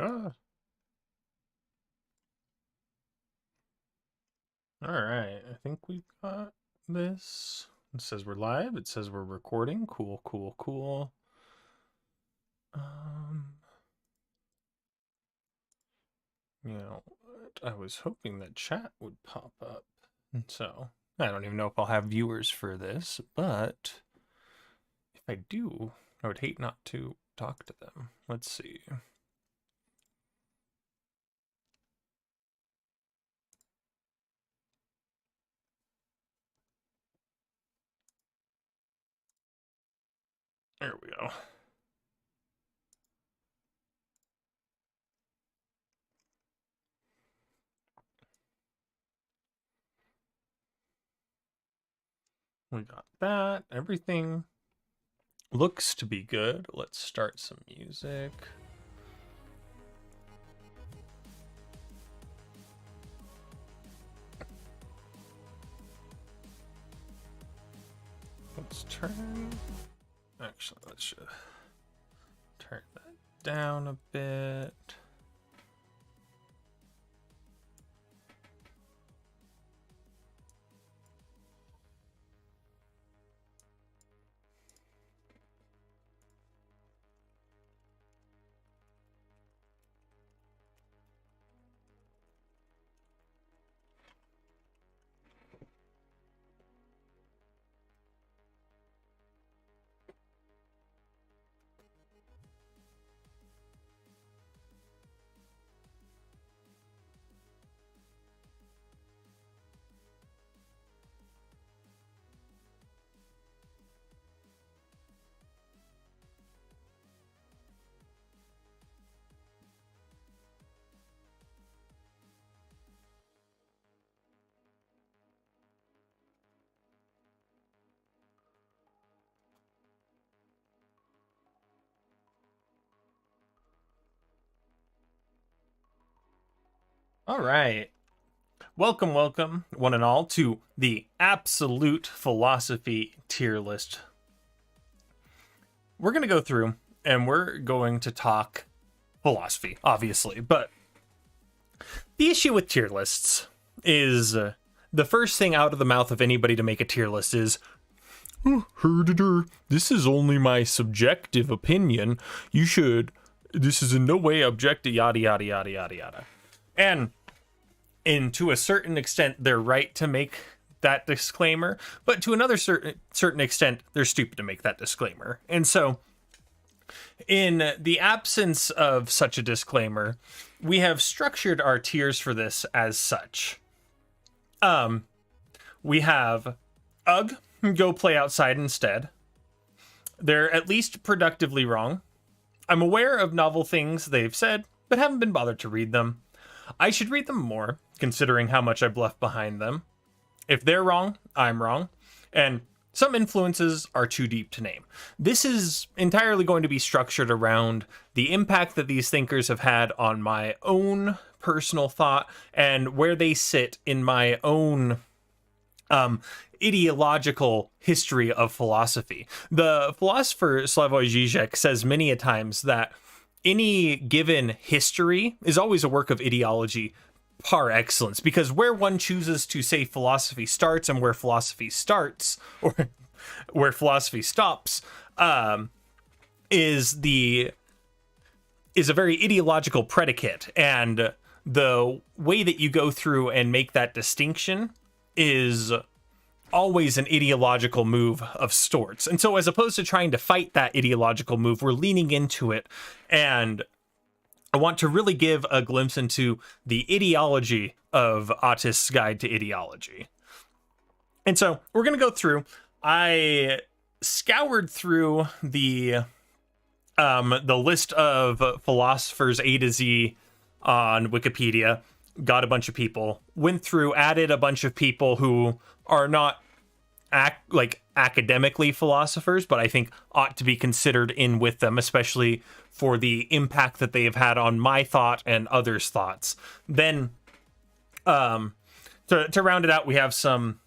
Ah. All right, I think we've got this. It says we're live. It says we're recording. Cool, cool, cool. Um, I was hoping that chat would pop up. And so, I don't even know if I'll have viewers for this, but if I do, I would hate not to talk to them. Let's see. There we go. We got that. Everything looks to be good. Let's start some music. Let's turn. Actually, let's turn that down a bit. All right. Welcome, welcome, one and all, to the Absolute Philosophy tier list. We're going to go through and we're going to talk philosophy, obviously, but the issue with tier lists is the first thing out of the mouth of anybody to make a tier list is, this is only my subjective opinion. This is in no way objective, yada, yada, yada, yada, yada. And to a certain extent, they're right to make that disclaimer, but to another certain extent, they're stupid to make that disclaimer. And so, in the absence of such a disclaimer, we have structured our tiers for this as such. We have Ugh, go play outside instead. They're at least productively wrong. I'm aware of novel things they've said, but haven't been bothered to read them. I should read them more, considering how much I've left behind them. If they're wrong, I'm wrong. And some influences are too deep to name. This is entirely going to be structured around the impact that these thinkers have had on my own personal thought and where they sit in my own ideological history of philosophy. The philosopher Slavoj Žižek says many a times that any given history is always a work of ideology par excellence, because where one chooses to say philosophy starts and where philosophy starts, or where philosophy stops, is a very ideological predicate, and the way that you go through and make that distinction is always an ideological move of sorts. And so as opposed to trying to fight that ideological move, we're leaning into it, and I want to really give a glimpse into the ideology of Autist's Guide to Ideology. And so we're going to go through. I scoured through the list of philosophers A to Z on Wikipedia, got a bunch of people, went through, added a bunch of people who are not academically philosophers, but I think ought to be considered in with them, especially for the impact that they have had on my thought and others' thoughts. Then, to round it out, we have some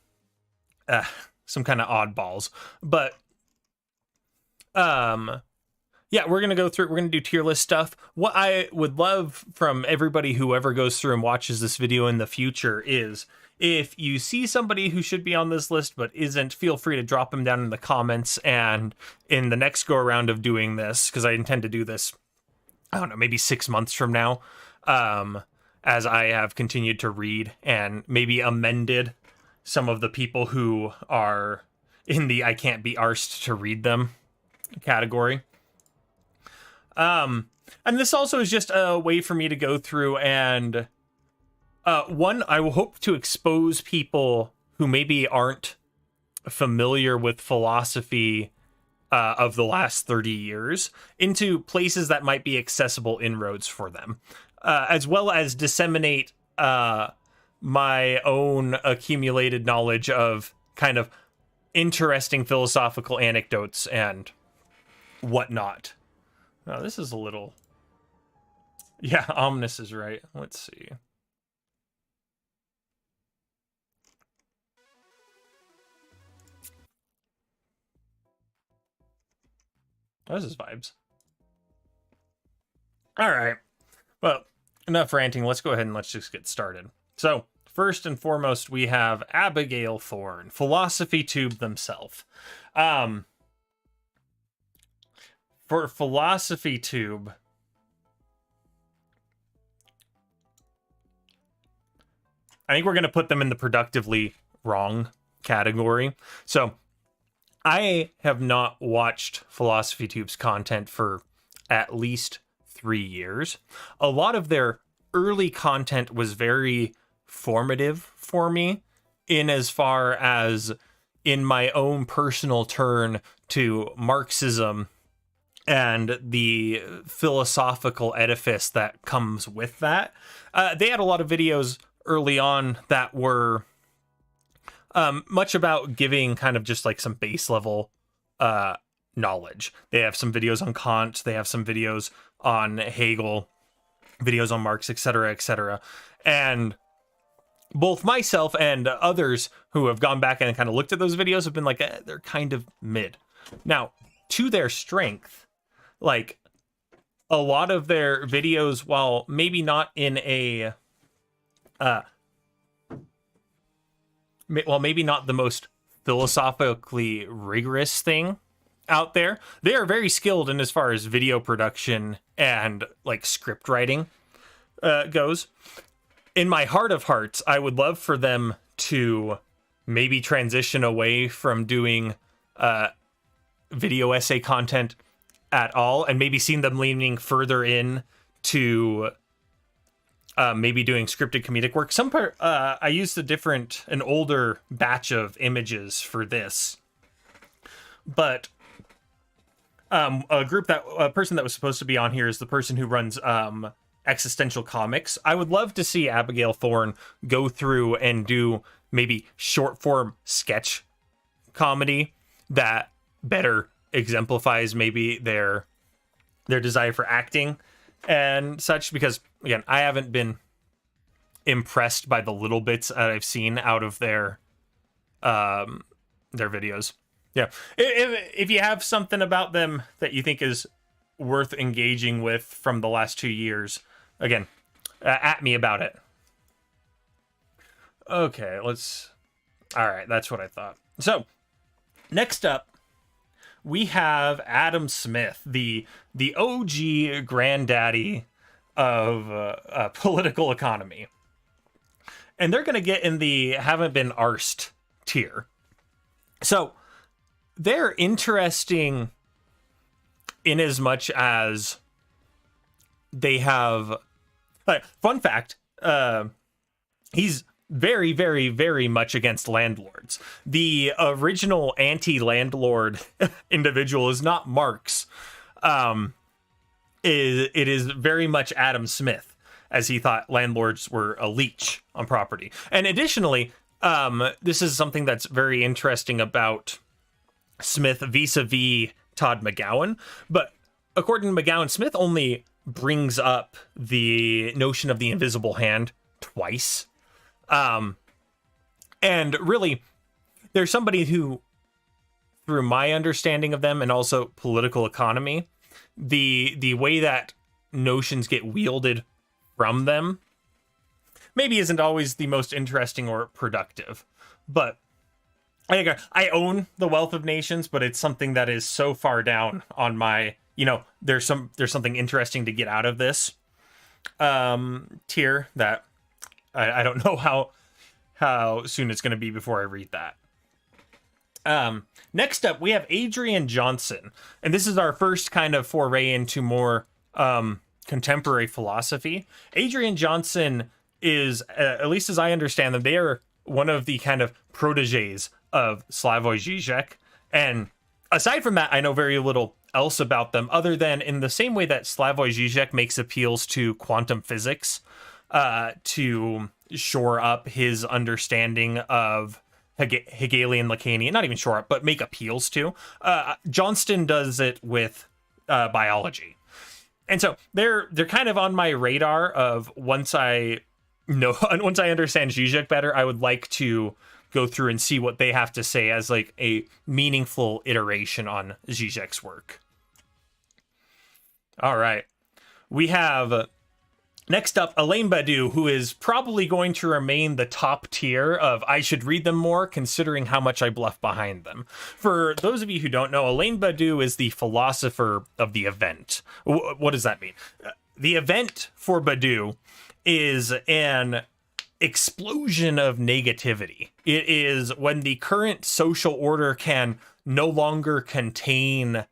kind of oddballs, but yeah, we're gonna go through. We're gonna do tier list stuff. What I would love from everybody who ever goes through and watches this video in the future is, if you see somebody who should be on this list but isn't, feel free to drop them down in the comments. And in the next go around of doing this, because I intend to do this, I don't know, maybe 6 months from now, as I have continued to read and maybe amended some of the people who are in the I can't be arsed to read them category. And this also is just a way for me to go through and one, I will hope to expose people who maybe aren't familiar with philosophy of the last 30 years into places that might be accessible inroads for them, as well as disseminate my own accumulated knowledge of kind of interesting philosophical anecdotes and whatnot. Now, this is a little... Yeah, Omnis is right. Let's see. This is vibes. All right. Well, enough ranting. Let's go ahead and let's just get started. So, first and foremost, we have Abigail Thorn, Philosophy Tube themselves. For Philosophy Tube, I think we're going to put them in the productively wrong category. So, I have not watched Philosophy Tube's content for at least 3 years. A lot of their early content was very formative for me, in as far as in my own personal turn to Marxism and the philosophical edifice that comes with that. They had a lot of videos early on that were much about giving kind of just like some base level knowledge. They have some videos on Kant, they have some videos on Hegel, videos on Marx, etc., etc. And both myself and others who have gone back and kind of looked at those videos have been like, they're kind of mid. Now, to their strength, like, a lot of their videos, while maybe not in a maybe not the most philosophically rigorous thing out there, they are very skilled in as far as video production and like script writing goes. In my heart of hearts, I would love for them to maybe transition away from doing video essay content at all, and maybe seeing them leaning further in to maybe doing scripted comedic work. I used an older batch of images for this, but a person that was supposed to be on here is the person who runs Existential Comics. I would love to see Abigail Thorn go through and do maybe short form sketch comedy that better exemplifies maybe their desire for acting and such, because again, I haven't been impressed by the little bits that I've seen out of their videos. Yeah, if you have something about them that you think is worth engaging with from the last 2 years, again, at me about it. Okay, all right, that's what I thought. So, next up, we have Adam Smith, the OG granddaddy of political economy. And they're going to get in the haven't been arsed tier. So, they're interesting in as much as they have... fun fact, he's very, very, very much against landlords. The original anti-landlord individual is not Marx. It is very much Adam Smith, as he thought landlords were a leech on property. And additionally, this is something that's very interesting about Smith vis-a-vis Todd McGowan. But according to McGowan, Smith only brings up the notion of the invisible hand twice. And really, there's somebody who, through my understanding of them and also political economy, the way that notions get wielded from them maybe isn't always the most interesting or productive. But I own The Wealth of Nations, but it's something that is so far down on my, there's something interesting to get out of this tier that I don't know how soon it's going to be before I read that. Next up, we have Adrian Johnson, and this is our first kind of foray into more contemporary philosophy. Adrian Johnson is, at least as I understand them, they are one of the kind of proteges of Slavoj Žižek. And aside from that, I know very little else about them, other than in the same way that Slavoj Žižek makes appeals to quantum physics to shore up his understanding of Hegelian Lacanian, not even shore up, but make appeals to. Johnston does it with biology. And so they're kind of on my radar of once I understand Žižek better, I would like to go through and see what they have to say as like a meaningful iteration on Žižek's work. All right. We have next up Alain Badiou, who is probably going to remain the top tier of I should read them more, considering how much I bluff behind them. For those of you who don't know, Alain Badiou is the philosopher of the event. What does that mean? The event for Badiou is an explosion of negativity. It is when the current social order can no longer contain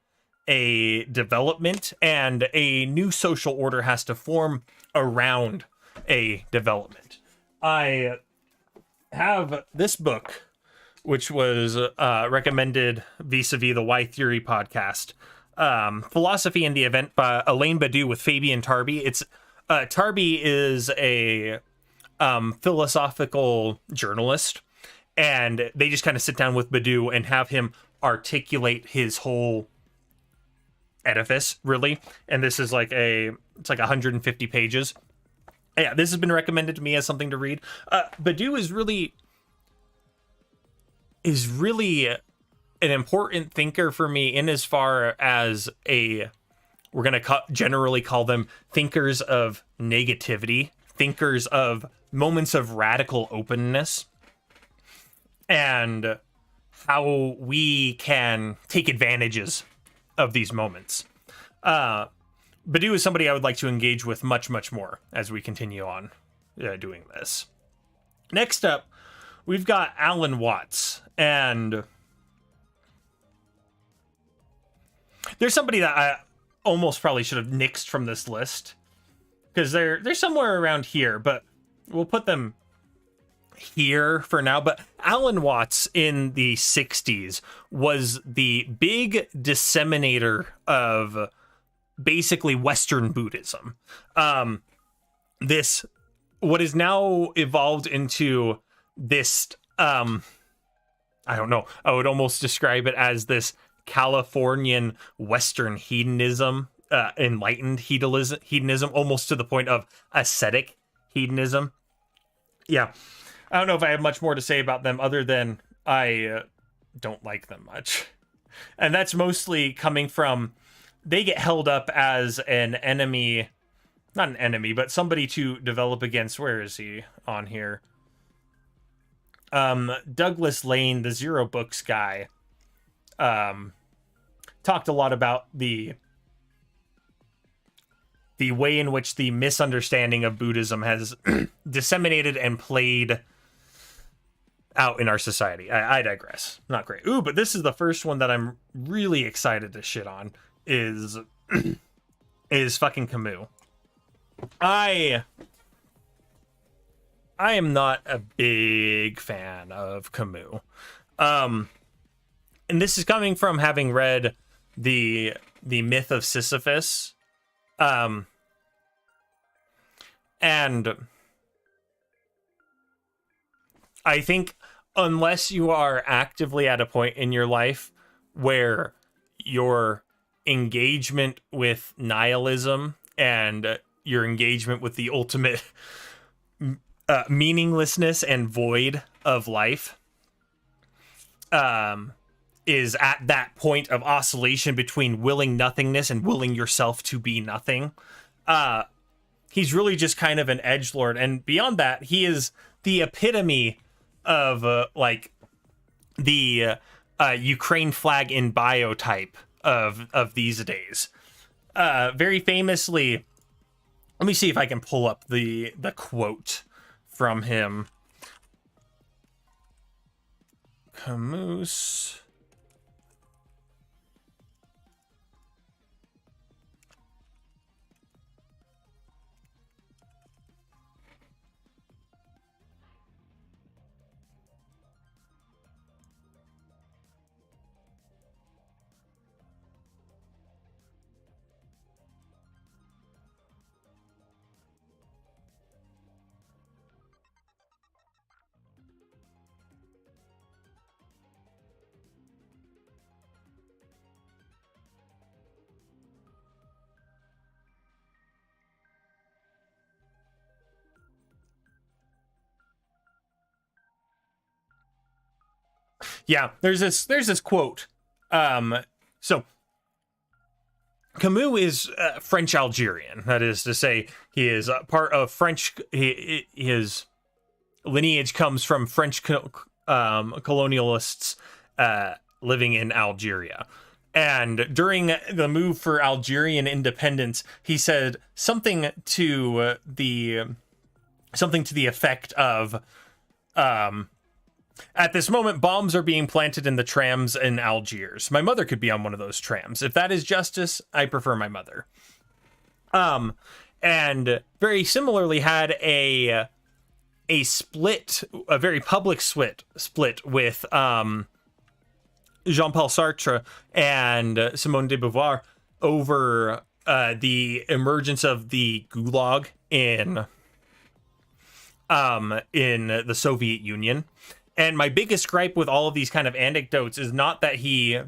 a development and a new social order has to form around a development. I have this book, which was recommended vis-a-vis the Y Theory podcast, Philosophy in the Event by Alain Badiou with Fabian Tarby. Tarby is a philosophical journalist, and they just kind of sit down with Badiou and have him articulate his whole edifice, really. And this is it's like 150 pages. Yeah, this has been recommended to me as something to read. Badiou is really an important thinker for me in as far as we're going to generally call them thinkers of negativity, thinkers of moments of radical openness, and how we can take advantages of these moments. Badiou is somebody I would like to engage with much, much more as we continue on doing this. Next up, we've got Alan Watts, and there's somebody that I almost probably should have nixed from this list because they're somewhere around here, but we'll put them here for now. But Alan Watts in the 60s was the big disseminator of basically Western Buddhism. This, what is now evolved into this, I don't know, I would almost describe it as this Californian Western hedonism, enlightened hedonism, almost to the point of ascetic hedonism. Yeah, I don't know if I have much more to say about them other than I don't like them much. And that's mostly coming from, they get held up as an enemy, not an enemy, but somebody to develop against. Where is he on here? Douglas Lane, the Zero Books guy, talked a lot about the way in which the misunderstanding of Buddhism has disseminated and played out in our society. I digress. Not great. Ooh, but this is the first one that I'm really excited to shit on is fucking Camus. I am not a big fan of Camus. And this is coming from having read the Myth of Sisyphus. And I think unless you are actively at a point in your life where your engagement with nihilism and your engagement with the ultimate meaninglessness and void of life is at that point of oscillation between willing nothingness and willing yourself to be nothing. He's really just kind of an edgelord, and beyond that, he is the epitome of like the Ukraine flag in bio type of these days. Very famously, let me see if I can pull up the quote from him. Camus. Yeah, there's this quote. So Camus is French Algerian. That is to say, he is part of French. His lineage comes from French colonialists living in Algeria. And during the move for Algerian independence, he said something to the effect of, at this moment, bombs are being planted in the trams in Algiers. My mother could be on one of those trams. If that is justice, I prefer my mother. And very similarly had a split, a very public split with Jean-Paul Sartre and Simone de Beauvoir over the emergence of the Gulag in the Soviet Union. And my biggest gripe with all of these kind of anecdotes is not that he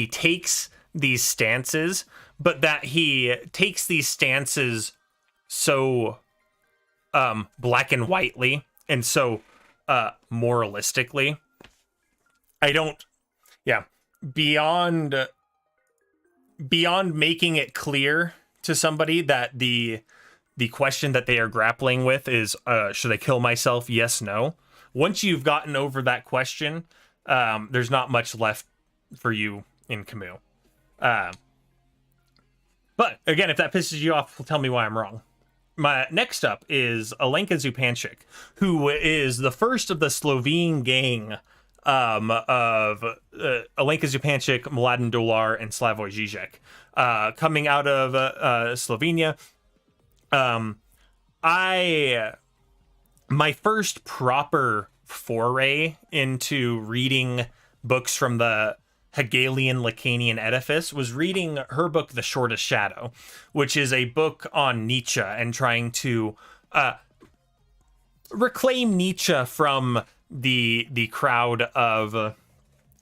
takes these stances, but that he takes these stances so black and whitely and so moralistically. Beyond making it clear to somebody that the question that they are grappling with is, should I kill myself? Yes, no. Once you've gotten over that question, there's not much left for you in Camus. But again, if that pisses you off, tell me why I'm wrong. My next up is Alenka Zupančič, who is the first of the Slovene gang of Alenka Zupančič, Mladen Dolar, and Slavoj Žižek, coming out of Slovenia. My first proper foray into reading books from the Hegelian Lacanian edifice was reading her book, The Shortest Shadow, which is a book on Nietzsche and trying to reclaim Nietzsche from the crowd of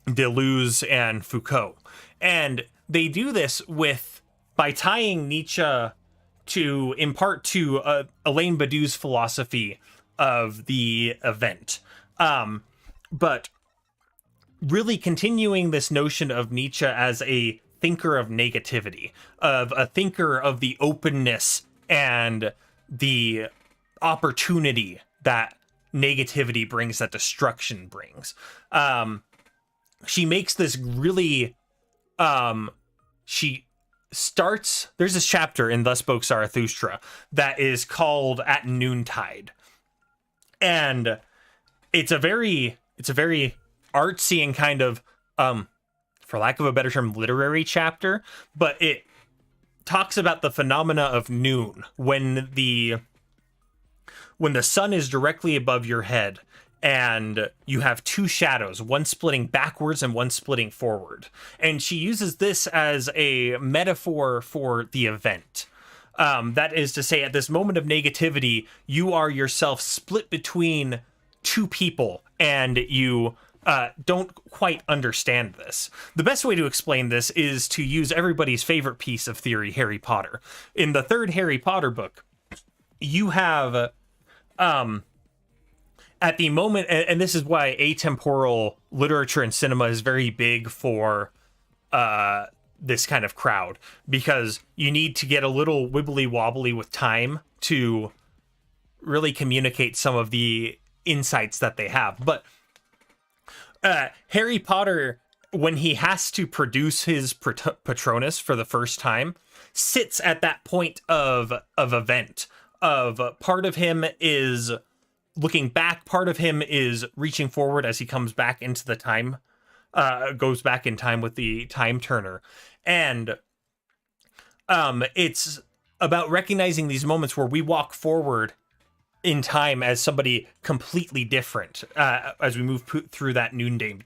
Deleuze and Foucault. And they do this by tying Nietzsche in part to Alain Badiou's philosophy of the event. But really continuing this notion of Nietzsche as a thinker of negativity, of a thinker of the openness and the opportunity that negativity brings, that destruction brings. She makes this really, there's this chapter in Thus Spoke Zarathustra that is called At Noontide. And it's a very artsy and kind of, for lack of a better term, literary chapter, but it talks about the phenomena of noon, when the sun is directly above your head and you have two shadows, one splitting backwards and one splitting forward. And she uses this as a metaphor for the event. That is to say, at this moment of negativity, you are yourself split between two people, and you don't quite understand this. The best way to explain this is to use everybody's favorite piece of theory, Harry Potter. In the third Harry Potter book, you have at the moment, and this is why atemporal literature and cinema is very big for this kind of crowd, because you need to get a little wibbly wobbly with time to really communicate some of the insights that they have. But Harry Potter, when he has to produce his Patronus for the first time, sits at that point of event. Of part of him is looking back, part of him is reaching forward as he comes back into the time, goes back in time with the time turner. And it's about recognizing these moments where we walk forward in time as somebody completely different, as we move through that noonday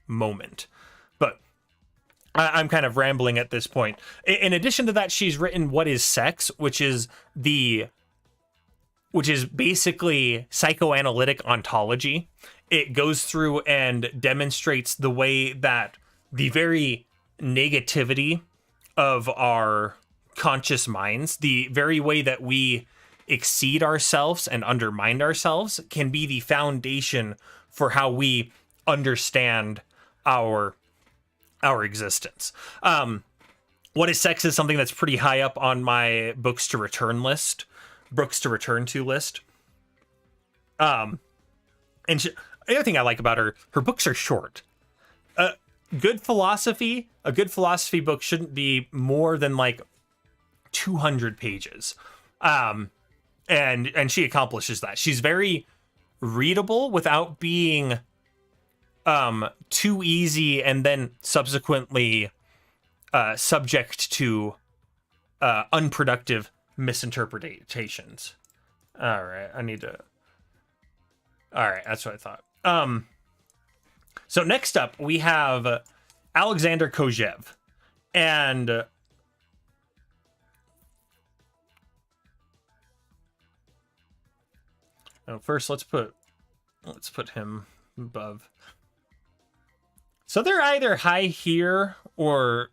moment. But I'm kind of rambling at this point. In addition to that, she's written What is Sex, which is basically psychoanalytic ontology. It goes through and demonstrates the way that the very negativity of our conscious minds, the very way that we exceed ourselves and undermine ourselves, can be the foundation for how we understand our existence. What is Sex is something that's pretty high up on my books to return to list. And the other thing I like about her books are short. A good philosophy book shouldn't be more than like 200 pages. And she accomplishes that. She's very readable without being too easy and then subsequently subject to unproductive misinterpretations. All right, that's what I thought. So next up we have Alexander Kojève, and first let's put him above. So they're either high here or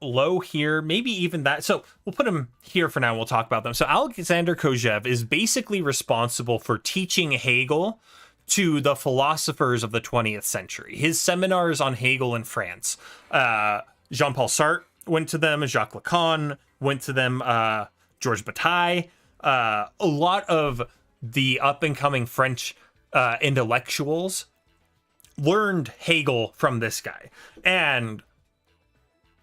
low here, maybe even that. So we'll put him here for now. We'll talk about them. So Alexander Kojève is basically responsible for teaching Hegel to the philosophers of the 20th century. His seminars on Hegel in France, Jean-Paul Sartre went to them, Jacques Lacan went to them, Georges Bataille, a lot of the up-and-coming French intellectuals learned Hegel from this guy. And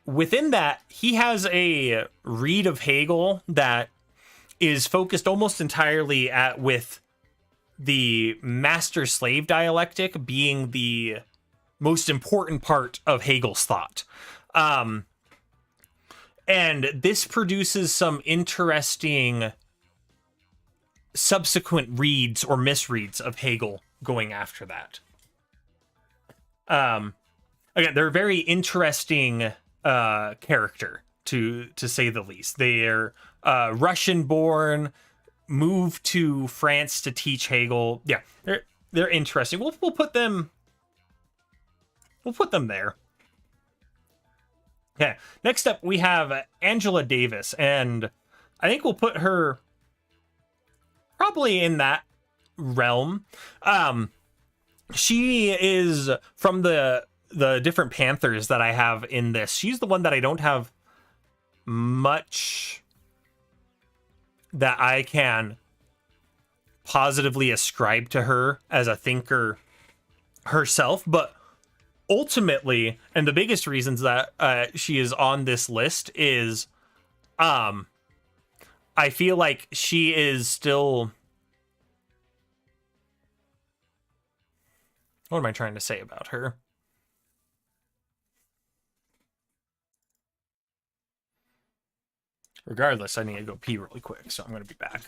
within that, he has a read of Hegel that is focused almost entirely with the master-slave dialectic being the most important part of Hegel's thought. And this produces some interesting subsequent reads or misreads of Hegel going after that. Again, they're a very interesting character, to say the least. They're Russian-born, moved to France to teach Hegel. Yeah, they're interesting. We'll put them there. Okay, next up we have Angela Davis, and I think we'll put her probably in that realm. She is from the different Panthers that I have in this. She's the one that I don't have much that I can positively ascribe to her as a thinker herself, but ultimately, and the biggest reasons that she is on this list is I feel like she is still... What am I trying to say about her? Regardless, I need to go pee really quick, so I'm going to be back.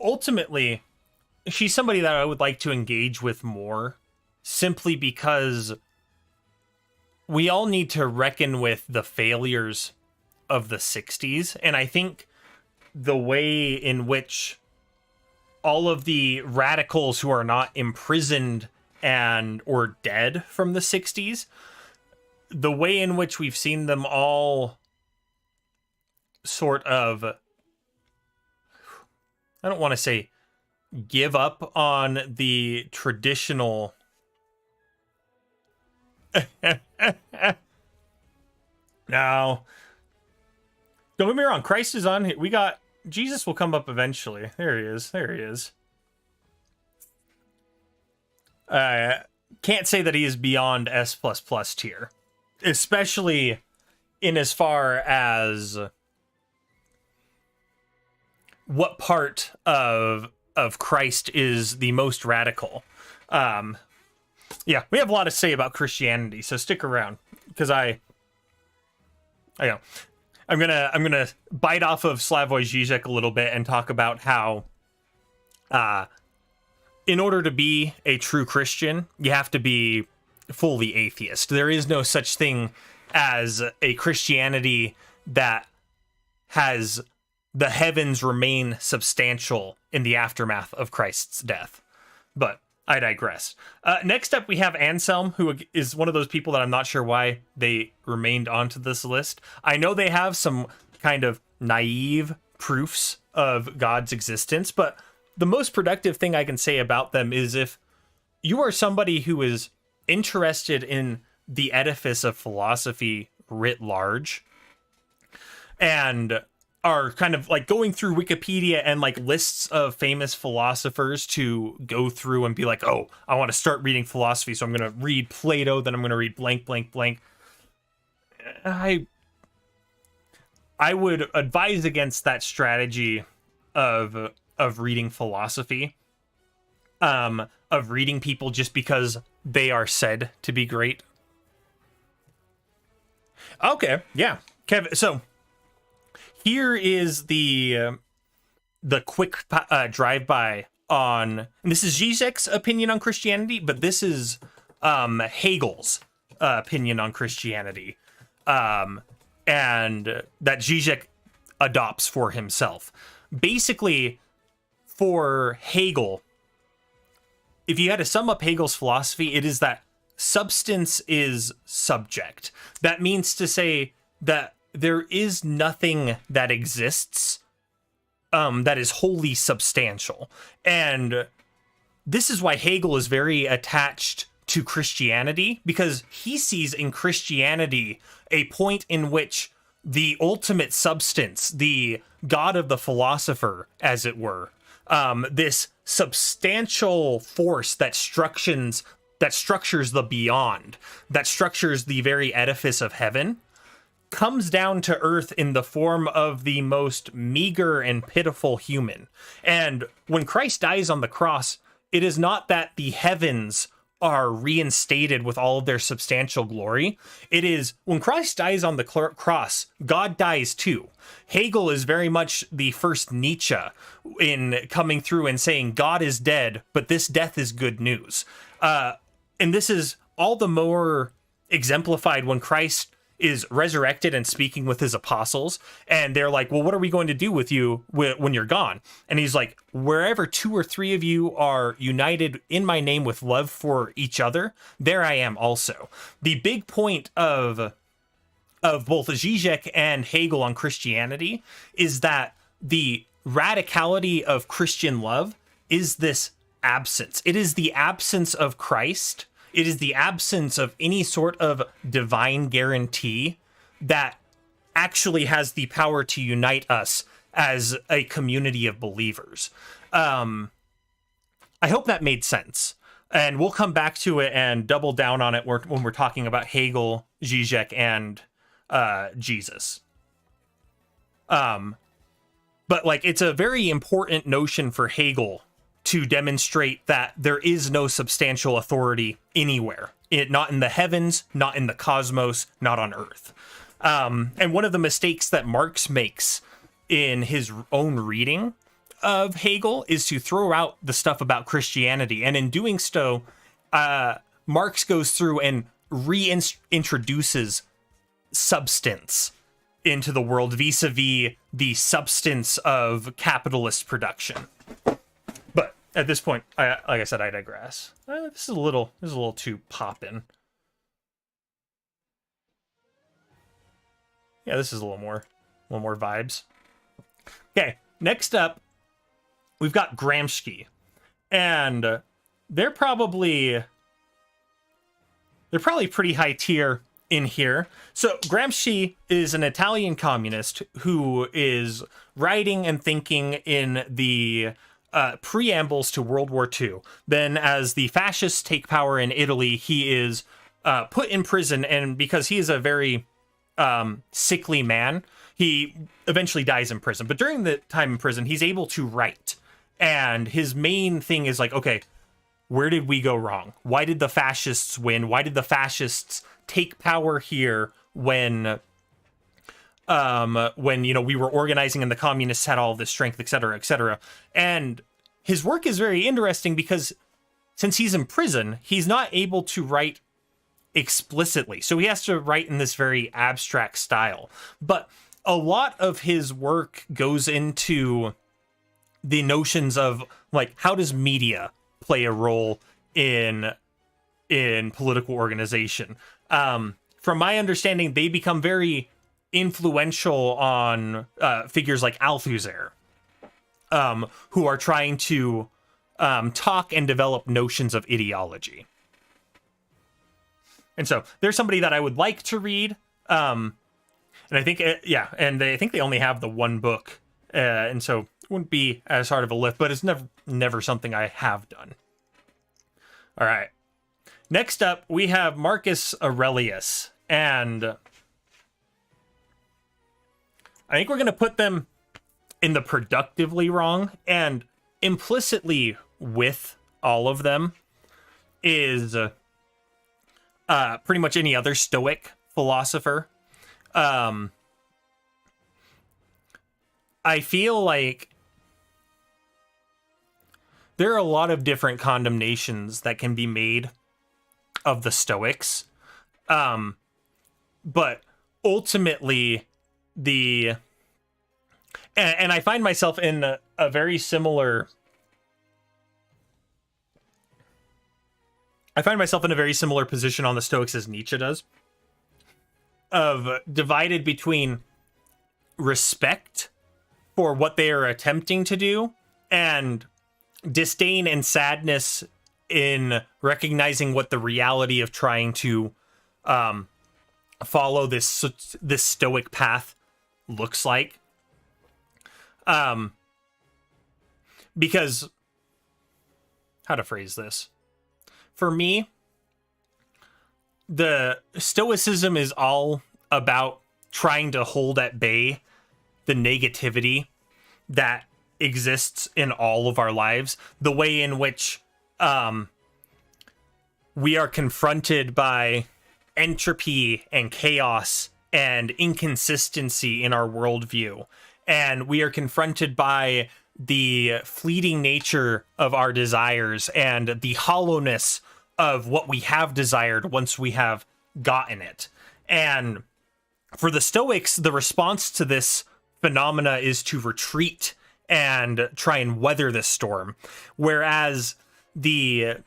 ultimately, she's somebody that I would like to engage with more, simply because we all need to reckon with the failures of the 60s. And I think the way in which all of the radicals who are not imprisoned and or dead from the 60s, the way in which we've seen them all sort of, I don't want to say give up on the traditional now, don't get me wrong, Christ is on here. We got Jesus will come up eventually. There he is. There he is. Can't say that he is beyond S++ tier, especially in as far as what part of Christ is the most radical. Yeah, we have a lot to say about Christianity, so stick around, because I know I'm gonna bite off of Slavoj Žižek a little bit and talk about how in order to be a true Christian, you have to be fully atheist. There is no such thing as a Christianity that has the heavens remain substantial in the aftermath of Christ's death. But I digress. Next up, we have Anselm, who is one of those people that I'm not sure why they remained onto this list. I know they have some kind of naive proofs of God's existence, but the most productive thing I can say about them is if you are somebody who is interested in the edifice of philosophy writ large and are kind of like going through Wikipedia and like lists of famous philosophers to go through and be like, oh, I want to start reading philosophy, so I'm going to read Plato, then I'm going to read blank, blank, blank. I would advise against that strategy of reading philosophy, of reading people just because they are said to be great. Okay, yeah, Kevin. So here is the quick drive-by on, and this is Zizek's opinion on Christianity, but this is Hegel's opinion on Christianity, and that Zizek adopts for himself. Basically, for Hegel, if you had to sum up Hegel's philosophy, it is that substance is subject. That means to say that there is nothing that exists that is wholly substantial. And this is why Hegel is very attached to Christianity, because he sees in Christianity a point in which the ultimate substance, the God of the philosopher, as it were, this substantial force that structures the beyond, that structures the very edifice of heaven, comes down to earth in the form of the most meager and pitiful human. And when Christ dies on the cross, it is not that the heavens are reinstated with all of their substantial glory. It is when Christ dies on the cross, God dies too. Hegel is very much the first Nietzsche in coming through and saying God is dead, but this death is good news. And this is all the more exemplified when Christ is resurrected and speaking with his apostles, and they're like, well, what are we going to do with you when you're gone? And he's like, wherever 2 or 3 of you are united in my name with love for each other, there I am also. The big point of both Zizek and Hegel on Christianity is that the radicality of Christian love is this absence. It is the absence of Christ. It is the absence of any sort of divine guarantee that actually has the power to unite us as a community of believers. I hope that made sense. And we'll come back to it and double down on it when we're talking about Hegel, Zizek, and Jesus. But like, it's a very important notion for Hegel to demonstrate that there is no substantial authority anywhere. Not in the heavens, not in the cosmos, not on Earth. And one of the mistakes that Marx makes in his own reading of Hegel is to throw out the stuff about Christianity, and in doing so, Marx goes through and reintroduces substance into the world vis-a-vis the substance of capitalist production. But at this point, like I said, I digress. This is a little too poppin'. Yeah, this is a little more vibes. Okay, next up, we've got Gramsci, and they're probably pretty high tier in here. So Gramsci is an Italian communist who is writing and thinking in the preambles to World War II. Then as the fascists take power in Italy, he is put in prison, and because he is a very sickly man, he eventually dies in prison. But during the time in prison, he's able to write. And his main thing is like, okay, where did we go wrong? Why did the fascists win? Why did the fascists take power here when we were organizing and the communists had all this strength, et cetera, et cetera. And his work is very interesting because since he's in prison, he's not able to write explicitly. So he has to write in this very abstract style. But a lot of his work goes into the notions of like, how does media play a role in political organization? From my understanding, they become very influential on figures like Althusser, who are trying to talk and develop notions of ideology. And so there's somebody that I would like to read. And I think, and I think they only have the one book. And so it wouldn't be as hard of a lift, but it's never something I have done. All right. Next up, we have Marcus Aurelius. And I think we're going to put them in the productively wrong. And implicitly with all of them is pretty much any other Stoic philosopher. I feel like there are a lot of different condemnations that can be made of the Stoics. But ultimately, and I find myself in a very similar... position on the Stoics as Nietzsche does, of divided between respect for what they are attempting to do and disdain and sadness in recognizing what the reality of trying to follow this Stoic path looks like. Because, how to phrase this? For me, the Stoicism is all about trying to hold at bay the negativity that exists in all of our lives. The way in which we are confronted by entropy and chaos and inconsistency in our worldview. And we are confronted by the fleeting nature of our desires and the hollowness of what we have desired once we have gotten it. And for the Stoics, the response to this phenomena is to retreat and try and weather this storm. Whereas the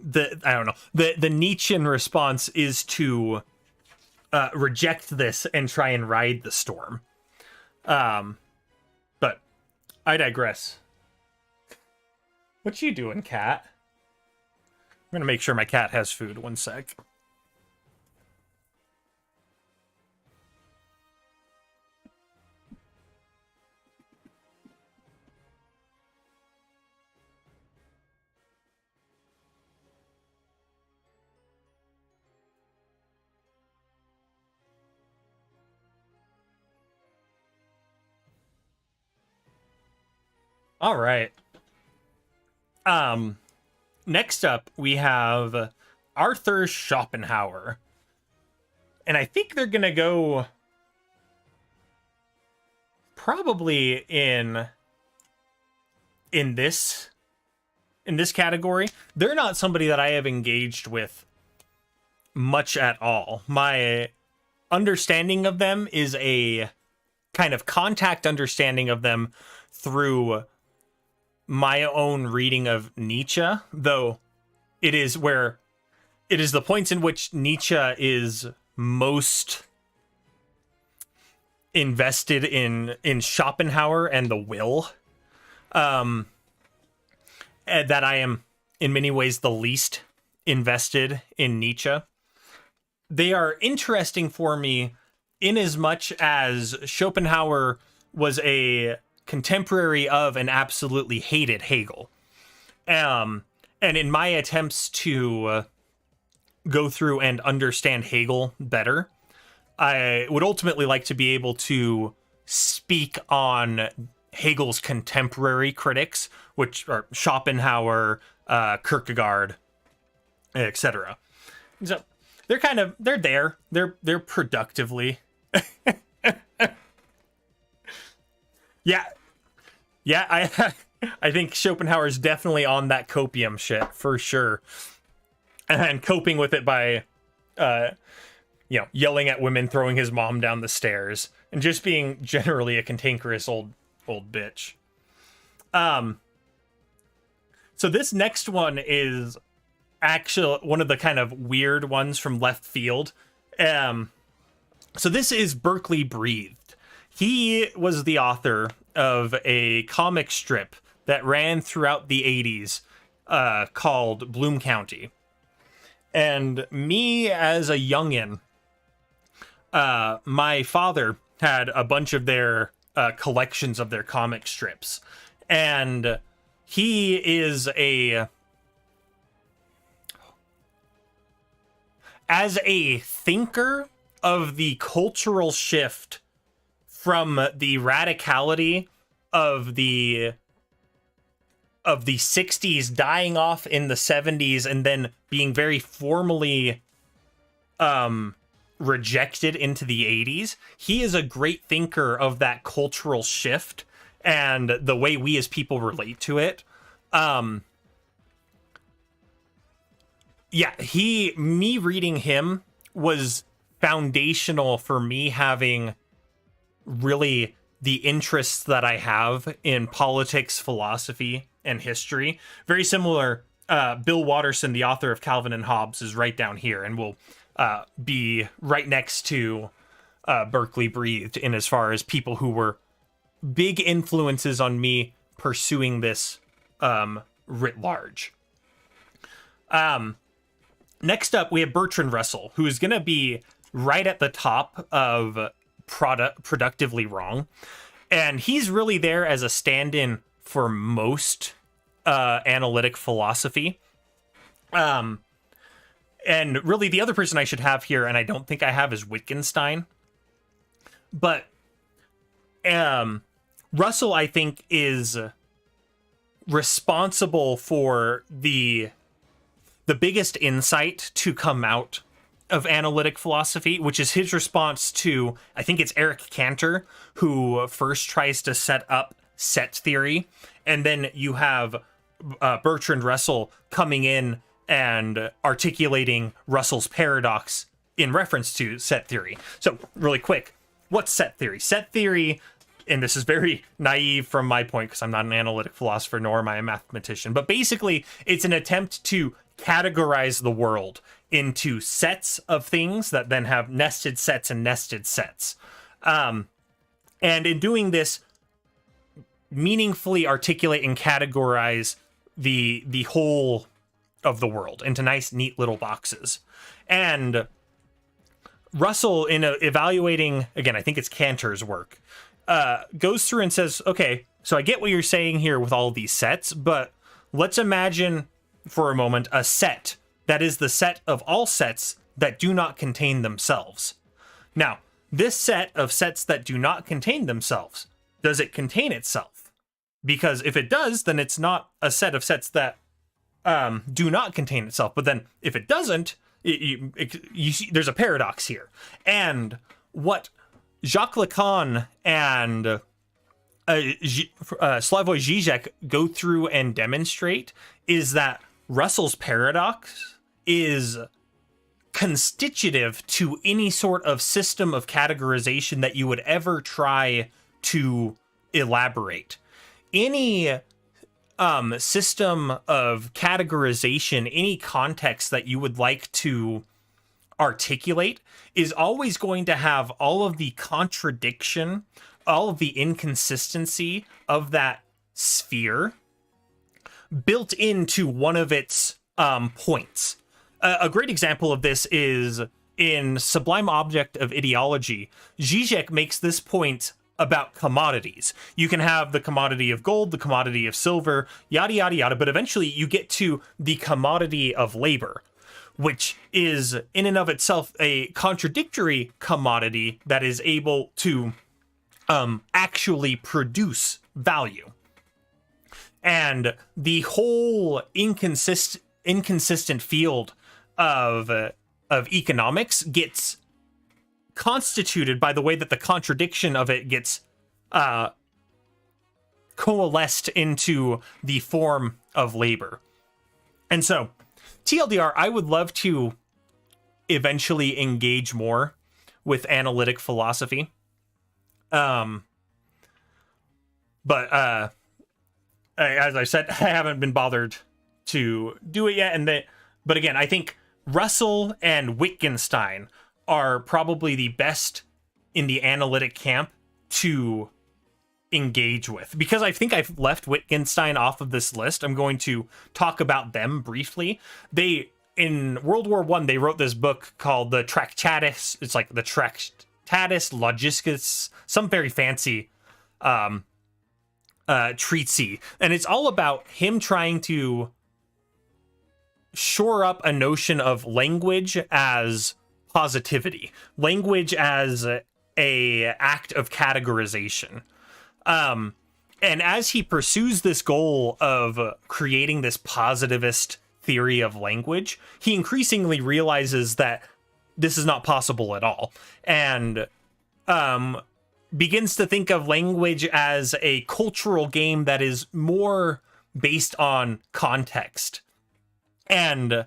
Nietzschean response is to reject this and try and ride the storm. But I digress. What you doing, cat? I'm gonna make sure my cat has food. One sec. All right. Next up, we have Arthur Schopenhauer. And I think they're going to go probably in in this category. They're not somebody that I have engaged with much at all. My understanding of them is a kind of contact understanding of them through my own reading of Nietzsche, though it is the points in which Nietzsche is most invested in Schopenhauer and the will, that I am in many ways the least invested in Nietzsche. They are interesting for me in as much as Schopenhauer was a contemporary of and absolutely hated Hegel. And in my attempts to go through and understand Hegel better, I would ultimately like to be able to speak on Hegel's contemporary critics, which are Schopenhauer, Kierkegaard, etc. So they're there. They're productively. Yeah. I think Schopenhauer's definitely on that copium shit for sure, and coping with it by, yelling at women, throwing his mom down the stairs, and just being generally a cantankerous old bitch. So this next one is actually one of the kind of weird ones from left field. So this is Berkeley Breathed. He was the author of a comic strip that ran throughout the 80s called Bloom County. And me as a youngin', my father had a bunch of their collections of their comic strips. And he is as a thinker of the cultural shift from the radicality of the 60s dying off in the 70s and then being very formally rejected into the 80s. He is a great thinker of that cultural shift and the way we as people relate to it. Me reading him was foundational for me having really the interests that I have in politics, philosophy, and history. Very similar. Bill Watterson, the author of Calvin and Hobbes, is right down here and will be right next to Berkeley Breathed in as far as people who were big influences on me pursuing this writ large. Next up, we have Bertrand Russell, who is going to be right at the top of Productively Wrong. And he's really there as a stand-in for most analytic philosophy. And really, the other person I should have here, and I don't think I have, is Wittgenstein. But Russell, I think, is responsible for the biggest insight to come out of analytic philosophy, which is his response to, I think it's Eric Cantor, who first tries to set up set theory. And then you have Bertrand Russell coming in and articulating Russell's paradox in reference to set theory. So really quick, what's set theory? Set theory, and this is very naive from my point because I'm not an analytic philosopher, nor am I a mathematician, but basically it's an attempt to categorize the world into sets of things that then have nested sets and nested sets. And in doing this, meaningfully articulate and categorize the whole of the world into nice, neat little boxes. And Russell, in evaluating, again, I think it's Cantor's work, goes through and says, okay, so I get what you're saying here with all of these sets, but let's imagine for a moment a set that is the set of all sets that do not contain themselves. Now, this set of sets that do not contain themselves, does it contain itself? Because if it does, then it's not a set of sets that do not contain itself. But then if it doesn't, you see, there's a paradox here. And what Jacques Lacan and Slavoj Žižek go through and demonstrate is that Russell's paradox is constitutive to any sort of system of categorization that you would ever try to elaborate. Any system of categorization, any context that you would like to articulate is always going to have all of the contradiction, all of the inconsistency of that sphere built into one of its points. A great example of this is in Sublime Object of Ideology. Zizek makes this point about commodities. You can have the commodity of gold, the commodity of silver, yada, yada, yada, but eventually you get to the commodity of labor, which is in and of itself a contradictory commodity that is able to actually produce value. And the whole inconsistent field of economics gets constituted by the way that the contradiction of it gets coalesced into the form of labor. And so, TLDR, I would love to eventually engage more with analytic philosophy. But as I said, I haven't been bothered to do it yet. But again, I think Russell and Wittgenstein are probably the best in the analytic camp to engage with. Because I think I've left Wittgenstein off of this list, I'm going to talk about them briefly. In World War I, they wrote this book called the Tractatus. It's like the Tractatus Logisticus, some very fancy treatise. And it's all about him trying to shore up a notion of language as positivity, language as a act of categorization. And as he pursues this goal of creating this positivist theory of language, he increasingly realizes that this is not possible at all, and begins to think of language as a cultural game that is more based on context. And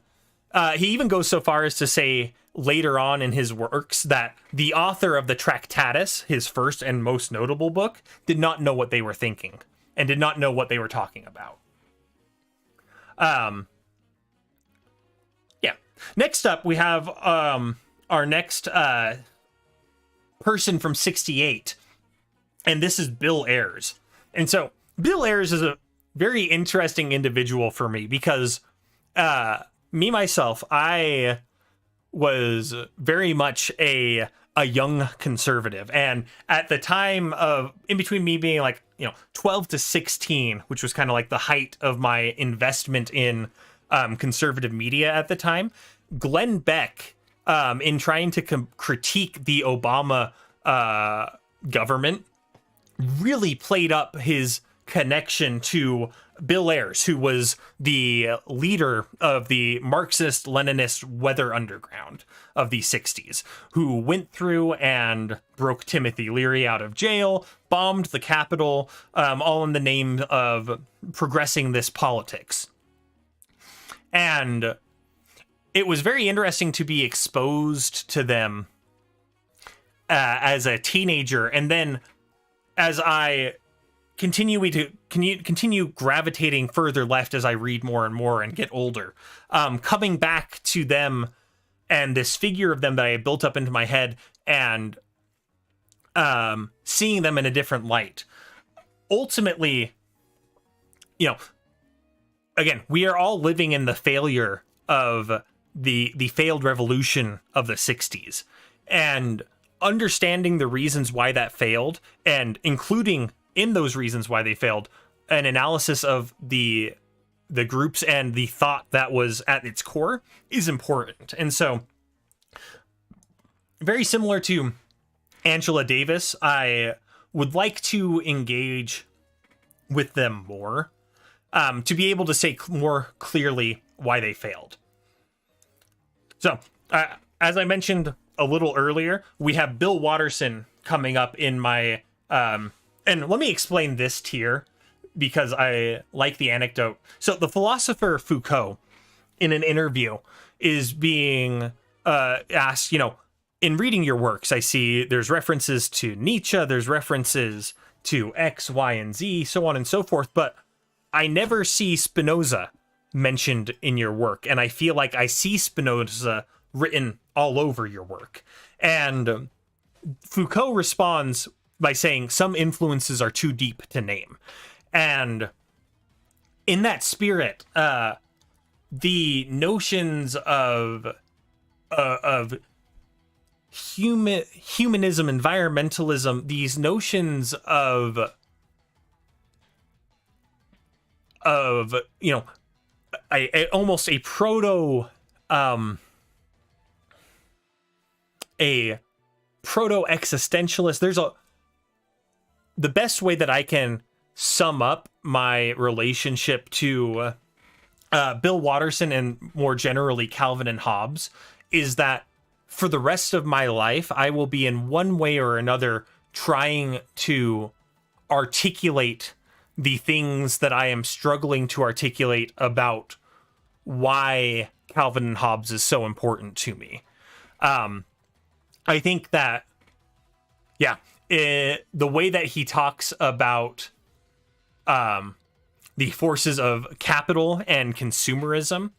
he even goes so far as to say later on in his works that the author of the Tractatus, his first and most notable book, did not know what they were thinking and did not know what they were talking about. Yeah. Next up, we have our next person from 68, and this is Bill Ayers. And so Bill Ayers is a very interesting individual for me because myself, I was very much a young conservative. And at the time of, in between me being 12 to 16, which was kind of like the height of my investment in conservative media at the time, Glenn Beck, in trying to critique the Obama government, really played up his connection to Bill Ayers, who was the leader of the Marxist-Leninist weather underground of the 60s, who went through and broke Timothy Leary out of jail, bombed the Capitol, all in the name of progressing this politics. And it was very interesting to be exposed to them as a teenager, and then as I continue gravitating further left as I read more and more and get older, coming back to them and this figure of them that I had built up into my head, and seeing them in a different light. Ultimately, again, we are all living in the failure of the failed revolution of the 60s, and understanding the reasons why that failed, and including in those reasons why they failed, an analysis of the groups and the thought that was at its core is important. And so, very similar to Angela Davis, I would like to engage with them more, to be able to say more clearly why they failed. So, as I mentioned a little earlier, we have Bill Watterson coming up in my and let me explain this tier because I like the anecdote. So the philosopher Foucault, in an interview, is being asked, in reading your works, I see there's references to Nietzsche, there's references to X, Y, and Z, so on and so forth, but I never see Spinoza mentioned in your work, and I feel like I see Spinoza written all over your work. And Foucault responds by saying some influences are too deep to name. And in that spirit, the notions of humanism, environmentalism, these notions of almost a proto existentialist. The best way that I can sum up my relationship to Bill Watterson and more generally Calvin and Hobbes is that for the rest of my life, I will be in one way or another trying to articulate the things that I am struggling to articulate about why Calvin and Hobbes is so important to me. I think that, the way that he talks about the forces of capital and consumerism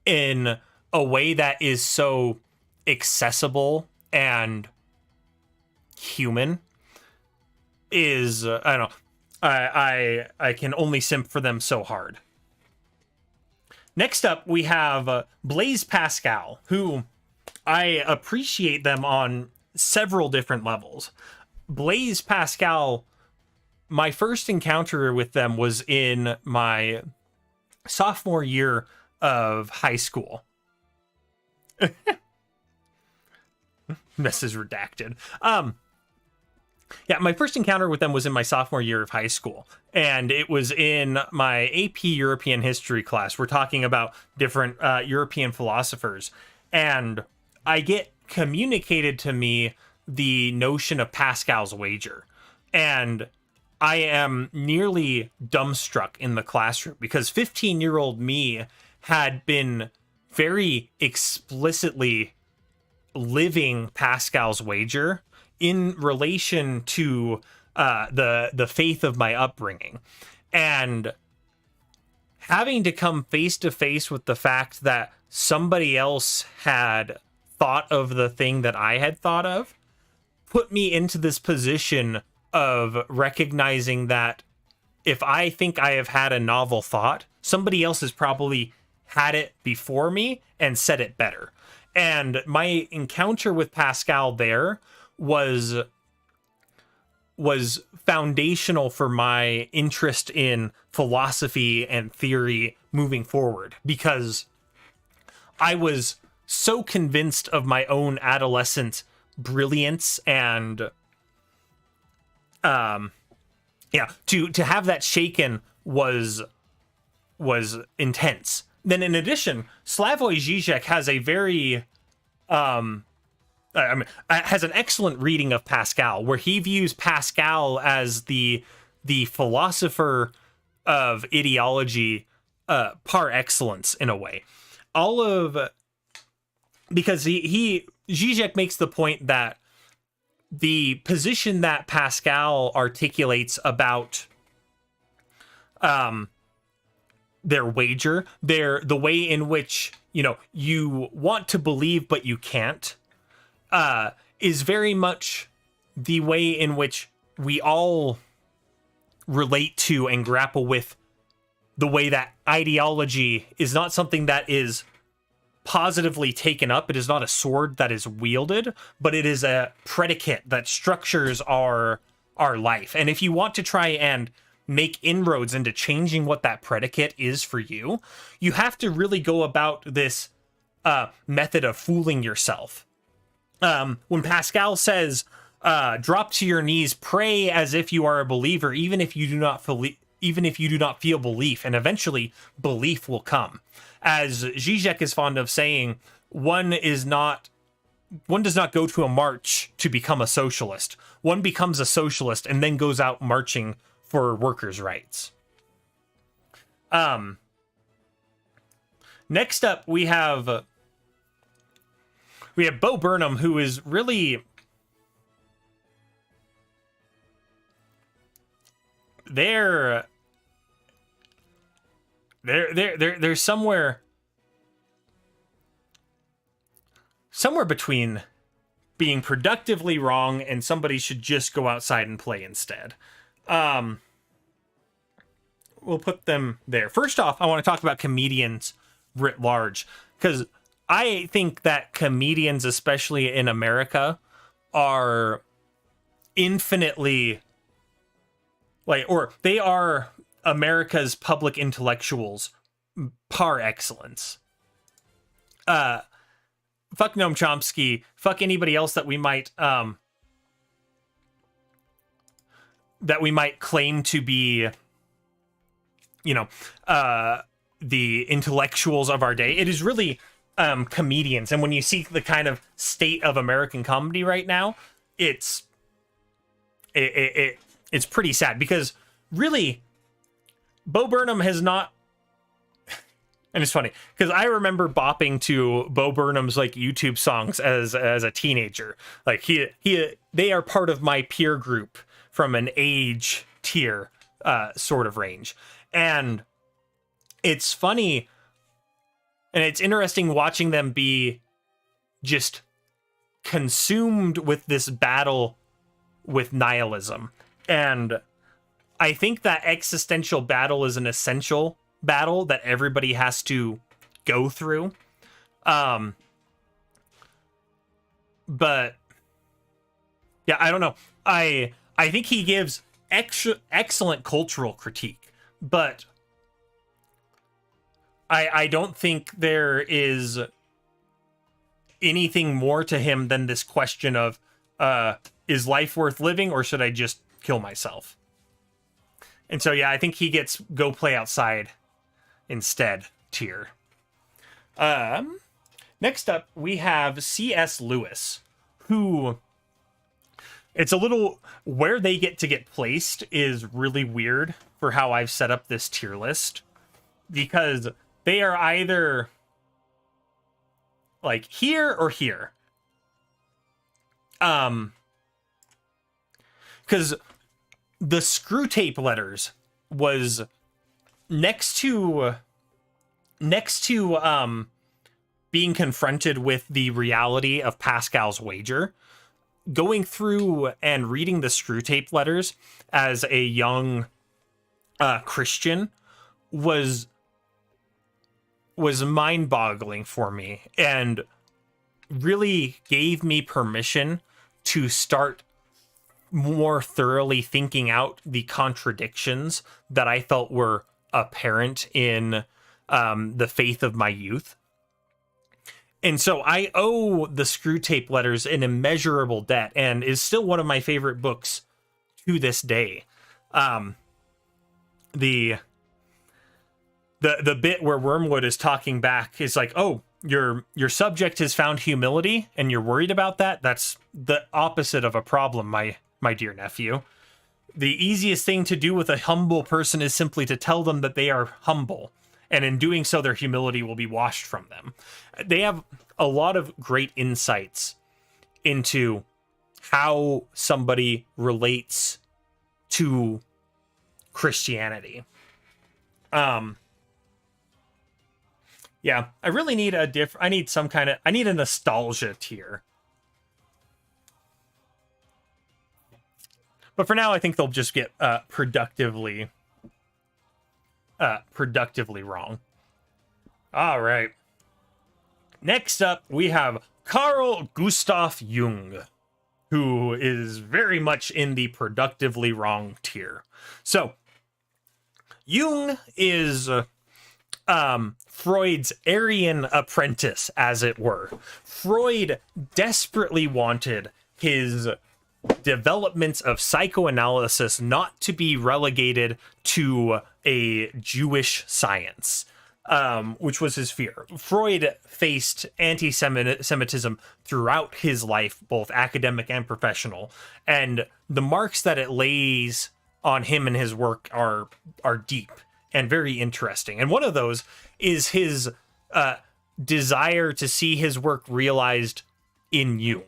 in a way that is so accessible and human is, I don't know, I can only simp for them so hard. Next up, we have Blaise Pascal, who I appreciate them on several different levels. Blaise Pascal, my first encounter with them was in my sophomore year of high school. Message redacted. My first encounter with them was in my sophomore year of high school, and it was in my AP European history class. We're talking about different European philosophers, and I get communicated to me the notion of Pascal's wager, and I am nearly dumbstruck in the classroom because 15-year-old me had been very explicitly living Pascal's wager in relation to the faith of my upbringing, and having to come face to face with the fact that somebody else had thought of the thing that I had thought of put me into this position of recognizing that if I think I have had a novel thought, somebody else has probably had it before me and said it better. And my encounter with Pascal there was foundational for my interest in philosophy and theory moving forward, because I was so convinced of my own adolescent brilliance and to have that shaken was intense. Then in addition, Slavoj Žižek has a very has an excellent reading of Pascal, where he views Pascal as the philosopher of ideology par excellence in a way. Because Žižek makes the point that the position that Pascal articulates about their wager, the way in which, you want to believe but you can't, is very much the way in which we all relate to and grapple with the way that ideology is not something that is positively taken up. It is not a sword that is wielded, but it is a predicate that structures our life. And if you want to try and make inroads into changing what that predicate is for you, you have to really go about this method of fooling yourself. When Pascal says, drop to your knees, pray as if you are a believer, even if you do not feel belief, and eventually belief will come. As Žižek is fond of saying, one is not one does not go to a march to become a socialist. One becomes a socialist and then goes out marching for workers' rights. Next up, we have Bo Burnham, who is really they're somewhere between being productively wrong and somebody should just go outside and play instead. We'll put them there. First off, I want to talk about comedians writ large, because I think that comedians, especially in America, are infinitely they are America's public intellectuals par excellence. Fuck Noam Chomsky, fuck anybody else that we might claim to be, the intellectuals of our day. It is really comedians. And when you see the kind of state of American comedy right now, it's pretty sad, because really Bo Burnham has not. And it's funny because I remember bopping to Bo Burnham's like YouTube songs as a teenager. Like they are part of my peer group from an age tier sort of range. And it's funny and it's interesting watching them be just consumed with this battle with nihilism. And I think that existential battle is an essential battle that everybody has to go through. But yeah, I don't know. I think he gives excellent cultural critique, but I don't think there is anything more to him than this question of is life worth living, or should I just kill myself? And so yeah, I think he gets go play outside instead tier. Next up, we have C.S. Lewis, who it's a little where they get placed is really weird for how I've set up this tier list, because they are either like here or here. Because the Screw Tape Letters was next to being confronted with the reality of Pascal's wager. Going through and reading the Screw Tape Letters as a young Christian was mind-boggling for me, and really gave me permission to start more thoroughly thinking out the contradictions that I felt were apparent in the faith of my youth. And so I owe the Screw Tape Letters an immeasurable debt, and is still one of my favorite books to this day. The bit where Wormwood is talking back is like, oh, your subject has found humility and you're worried about that? That's the opposite of a problem, my dear nephew. The easiest thing to do with a humble person is simply to tell them that they are humble, and in doing so, their humility will be washed from them. They have a lot of great insights into how somebody relates to Christianity. Yeah, I really need I need a nostalgia tier. But for now, I think they'll just get productively wrong. All right. Next up, we have Carl Gustav Jung, who is very much in the productively wrong tier. So, Jung is Freud's Aryan apprentice, as it were. Freud desperately wanted his developments of psychoanalysis not to be relegated to a Jewish science. which was his fear. Freud faced anti-Semitism throughout his life, both academic and professional, and the marks that it lays on him and his work are deep and very interesting. And one of those is his desire to see his work realized in Jung.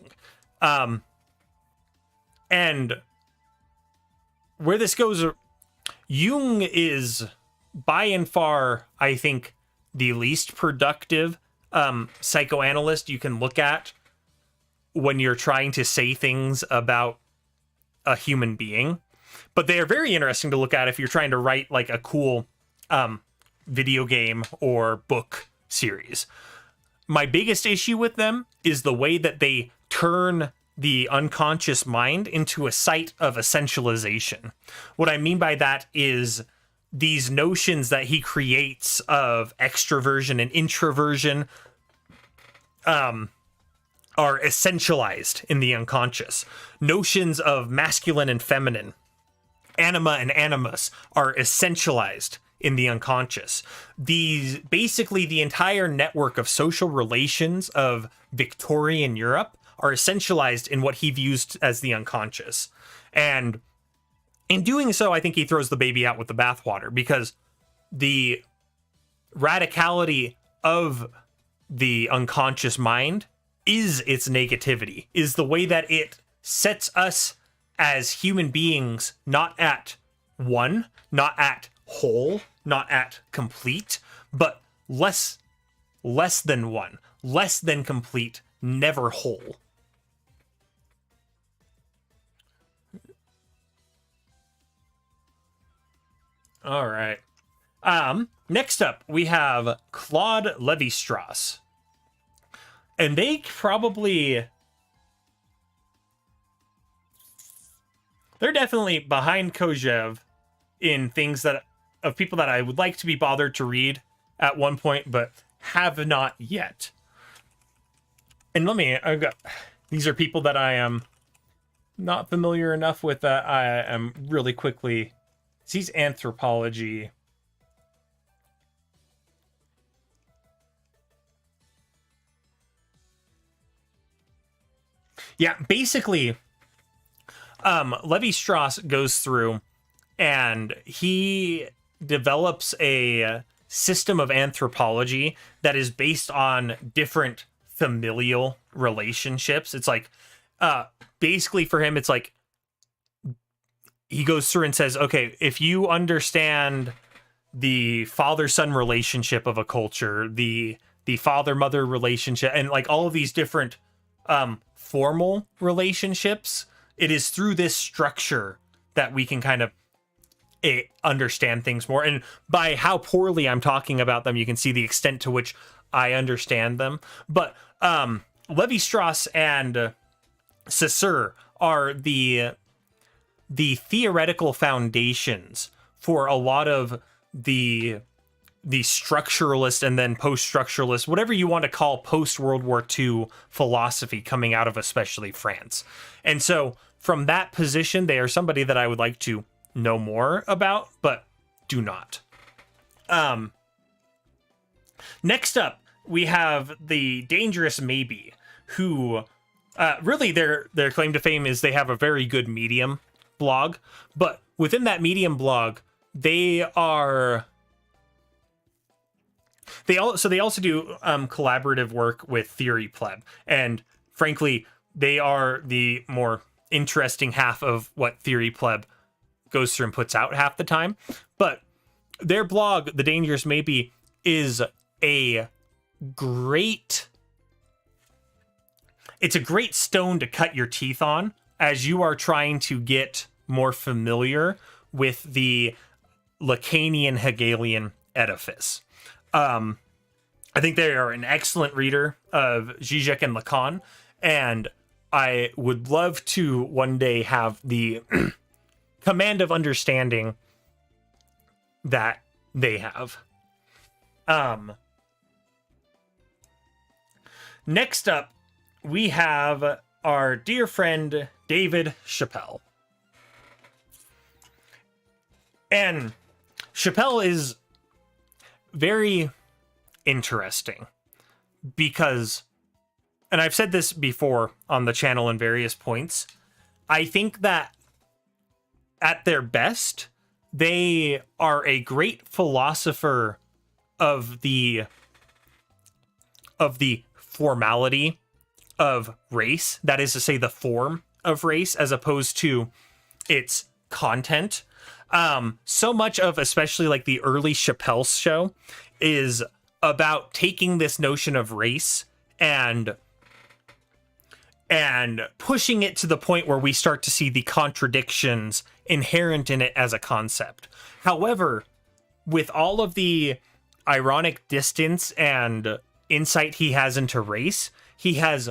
And where this goes, Jung is by and far, I think, the least productive psychoanalyst you can look at when you're trying to say things about a human being. But they are very interesting to look at if you're trying to write like a cool video game or book series. My biggest issue with them is the way that they turn the unconscious mind into a site of essentialization. What I mean by that is these notions that he creates of extroversion and introversion are essentialized in the unconscious. Notions of masculine and feminine, anima and animus, are essentialized in the unconscious. Basically the entire network of social relations of Victorian Europe are essentialized in what he views as the unconscious. And in doing so, I think he throws the baby out with the bathwater, because the radicality of the unconscious mind is its negativity, is the way that it sets us as human beings not at one, not at whole, not at complete, but less than one, less than complete, never whole. All right. Next up, we have Claude Lévi-Strauss. And they're definitely behind Kojève in things of people that I would like to be bothered to read at one point, but have not yet. And these are people that I am not familiar enough with that I am really quickly. He's anthropology. Yeah, basically, Lévi-Strauss goes through and he develops a system of anthropology that is based on different familial relationships. It's like, basically for him, it's like, he goes through and says, okay, if you understand the father-son relationship of a culture, the father-mother relationship, and like all of these different formal relationships, it is through this structure that we can kind of understand things more. And by how poorly I'm talking about them, you can see the extent to which I understand them. But Lévi-Strauss and Saussure are the theoretical foundations for a lot of the structuralist and then post-structuralist, whatever you want to call post-World War II philosophy coming out of especially France. And so from that position, they are somebody that I would like to know more about, but do not. Next up, we have the Dangerous Maybe, who really their claim to fame is they have a very good Medium blog, but within that Medium blog, they also do collaborative work with Theory Pleb, and frankly, they are the more interesting half of what Theory Pleb goes through and puts out half the time. But their blog, The Dangerous Maybe, is a great stone to cut your teeth on as you are trying to get more familiar with the Lacanian Hegelian edifice. I think they are an excellent reader of Zizek and Lacan, and I would love to one day have the command of understanding that they have. Next up, we have our dear friend David Chappelle. And Chappelle is very interesting because, and I've said this before on the channel in various points, I think that at their best, they are a great philosopher of the formality of race, that is to say the form of race, as opposed to its content. So much of, especially like the early Chappelle show, is about taking this notion of race and pushing it to the point where we start to see the contradictions inherent in it as a concept. However, with all of the ironic distance and insight he has into race, he has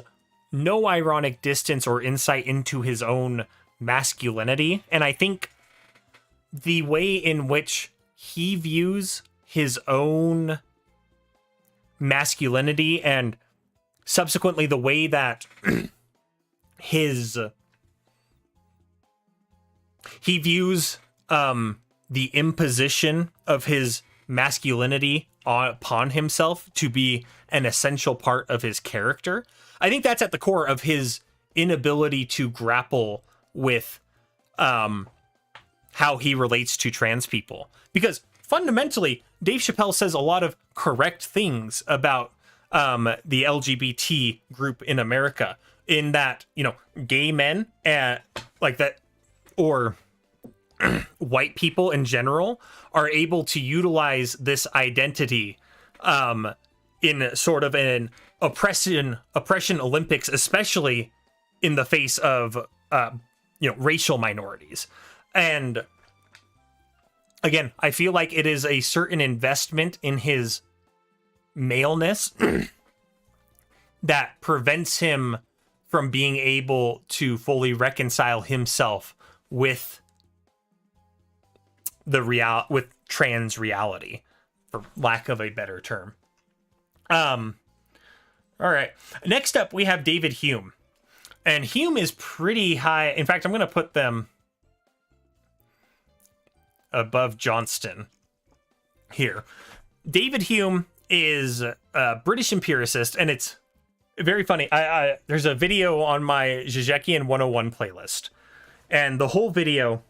no ironic distance or insight into his own masculinity. And I think the way in which he views his own masculinity, and subsequently the way that he views the imposition of his masculinity upon himself to be an essential part of his character. I think that's at the core of his inability to grapple with how he relates to trans people. Because fundamentally, Dave Chappelle says a lot of correct things about the LGBT group in America, in that, you know, gay men like that, or white people in general, are able to utilize this identity in sort of an oppression Olympics, especially in the face of racial minorities. And again, I feel like it is a certain investment in his maleness that prevents him from being able to fully reconcile himself with with trans reality, for lack of a better term. All right. Next up, we have David Hume. And Hume is pretty high. In fact, I'm going to put them above Johnston here. David Hume is a British empiricist, and it's very funny. There's a video on my Zizekian 101 playlist, and the whole video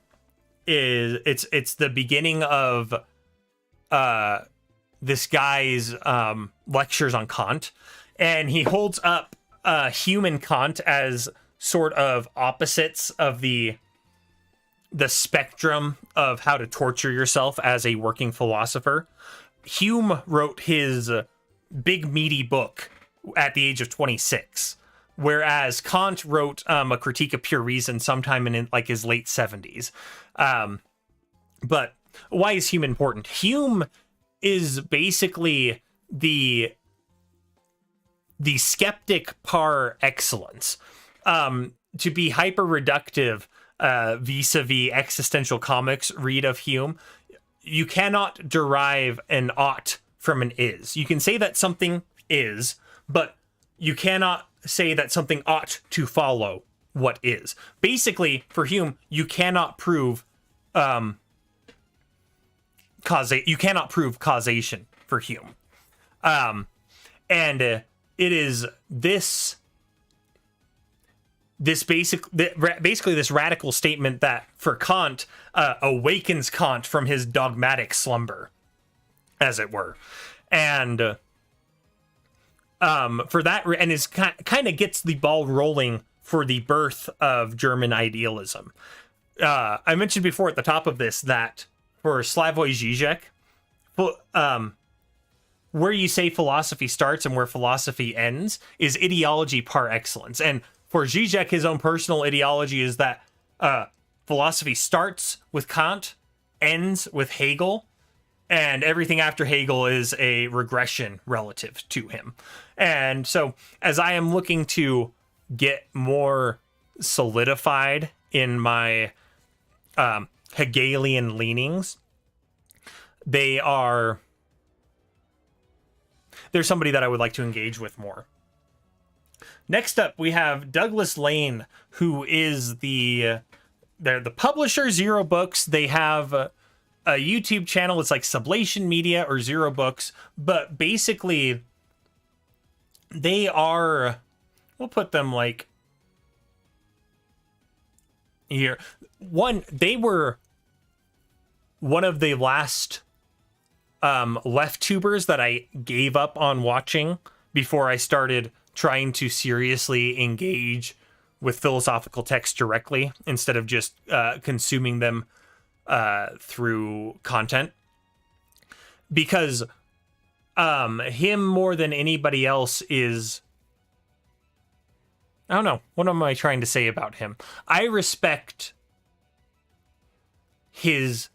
is it's the beginning of this guy's lectures on Kant, and he holds up Hume and Kant as sort of opposites of the spectrum of how to torture yourself as a working philosopher. Hume wrote his big meaty book at the age of 26, whereas Kant wrote a Critique of Pure Reason sometime in like his late 70s. But why is Hume important? Hume is basically the skeptic par excellence. To be hyper reductive vis-a-vis existential comics read of Hume, you cannot derive an ought from an is. You can say that something is, but you cannot say that something ought to follow what is. Basically, for Hume, you cannot prove you cannot prove causation for Hume. And it is basically this radical statement that for Kant awakens Kant from his dogmatic slumber, as it were, and for that, and is kind of gets the ball rolling for the birth of German idealism. I mentioned before at the top of this that for Slavoj Žižek, where you say philosophy starts and where philosophy ends is ideology par excellence. And for Žižek, his own personal ideology is that philosophy starts with Kant, ends with Hegel, and everything after Hegel is a regression relative to him. And so, as I am looking to get more solidified in my Hegelian leanings, they're somebody that I would like to engage with more. Next up, we have Douglas Lane, who is they're the publisher, Zero Books. They have a YouTube channel. It's like Sublation Media or Zero Books, but basically they are, we'll put them like here. They were one of the last left tubers that I gave up on watching before I started trying to seriously engage with philosophical texts directly instead of just consuming them through content. Because him more than anybody else is, I don't know, what am I trying to say about him? I respect his